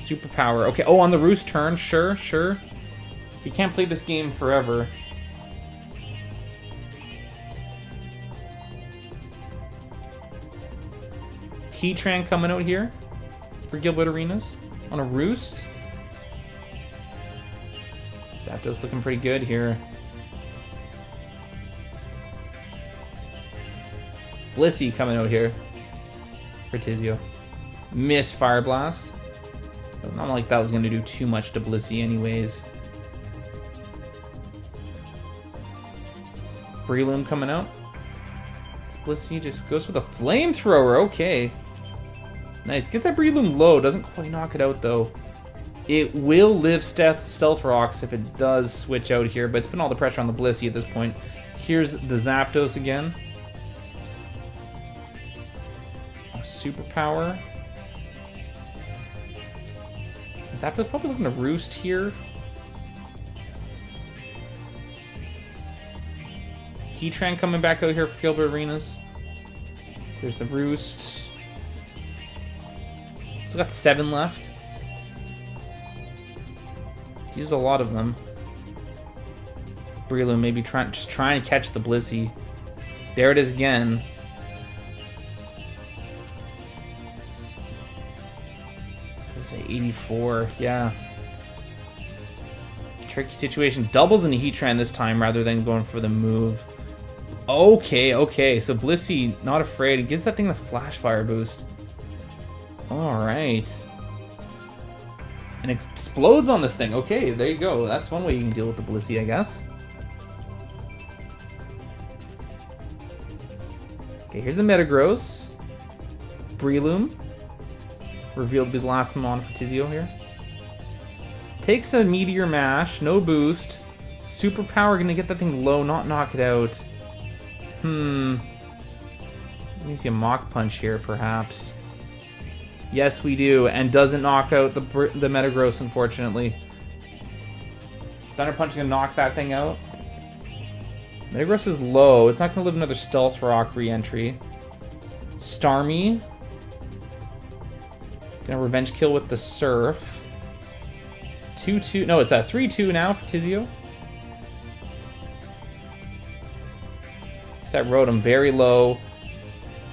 Speaker 1: Superpower. Okay, oh, on the Roost turn, sure. You can't play this game forever. Heatran coming out here for Gilbert Arenas on a Roost. Zapdos looking pretty good here. Blissey coming out here for Tizio. Miss Fire Blast. Not like that was going to do too much to Blissey anyways. Breloom coming out. Blissey just goes for the Flamethrower. Okay. Nice. Gets that Breloom low. Doesn't quite knock it out, though. It will live Stealth Rocks if it does switch out here, but it's putting all the pressure on the Blissey at this point. Here's the Zapdos again. Superpower. Zapdos probably looking to Roost here. Heatran coming back out here for Gilbert Arenas. There's the Roost. Still got 7 left. Use a lot of them. Breloom maybe just trying to catch the Blissey. There it is again. There's an 84. Yeah. Tricky situation. Doubles into Heatran this time rather than going for the move. Okay. So Blissey, not afraid. He gives that thing the Flash Fire boost. Alright. And explodes on this thing. Okay, there you go. That's one way you can deal with the Blissey, I guess. Okay, here's the Metagross. Breloom. Revealed to be the last mon for Tizio here. Takes a Meteor Mash, no boost. Superpower, gonna get that thing low, not knock it out. Let me see a Mach Punch here, perhaps. Yes, we do, and doesn't knock out the Metagross, unfortunately. Thunder Punch is gonna knock that thing out. Metagross is low. It's not gonna live another Stealth Rock re-entry. Starmie. Gonna Revenge Kill with the Surf. 2-2. No, it's a 3-2 now for Tizio. That Rotom very low.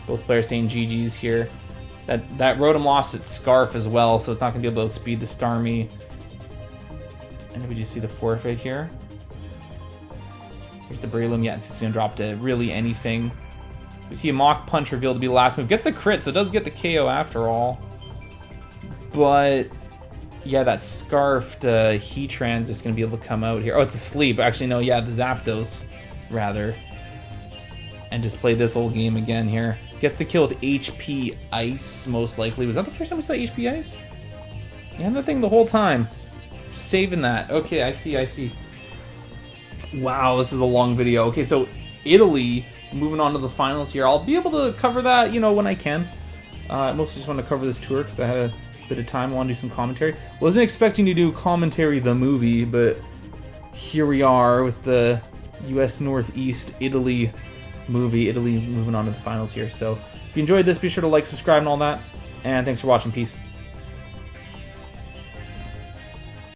Speaker 1: Both players saying GG's here. That Rotom lost its Scarf as well, so it's not going to be able to speed the Starmie. And then we just see the forfeit here. Here's the Breloom. Yeah, it's going to drop to really anything. We see a Mach Punch revealed to be the last move. Gets the crit, so it does get the KO after all. But yeah, that Scarfed Heatran's just going to be able to come out here. Oh, it's asleep. Actually, no, yeah, the Zapdos, rather. And just play this whole game again here. Gets the kill with HP Ice, most likely. Was that the first time we saw HP Ice? Yeah, that thing the whole time. Just saving that. Okay, I see. Wow, this is a long video. Okay, so Italy, moving on to the finals here. I'll be able to cover that, when I can. I mostly just want to cover this tour because I had a bit of time. I want to do some commentary. Wasn't expecting to do commentary the movie, but here we are with the US Northeast Italy movie. Italy moving on to the finals here. So if you enjoyed this, be sure to like, subscribe, and all that. And thanks for watching. Peace.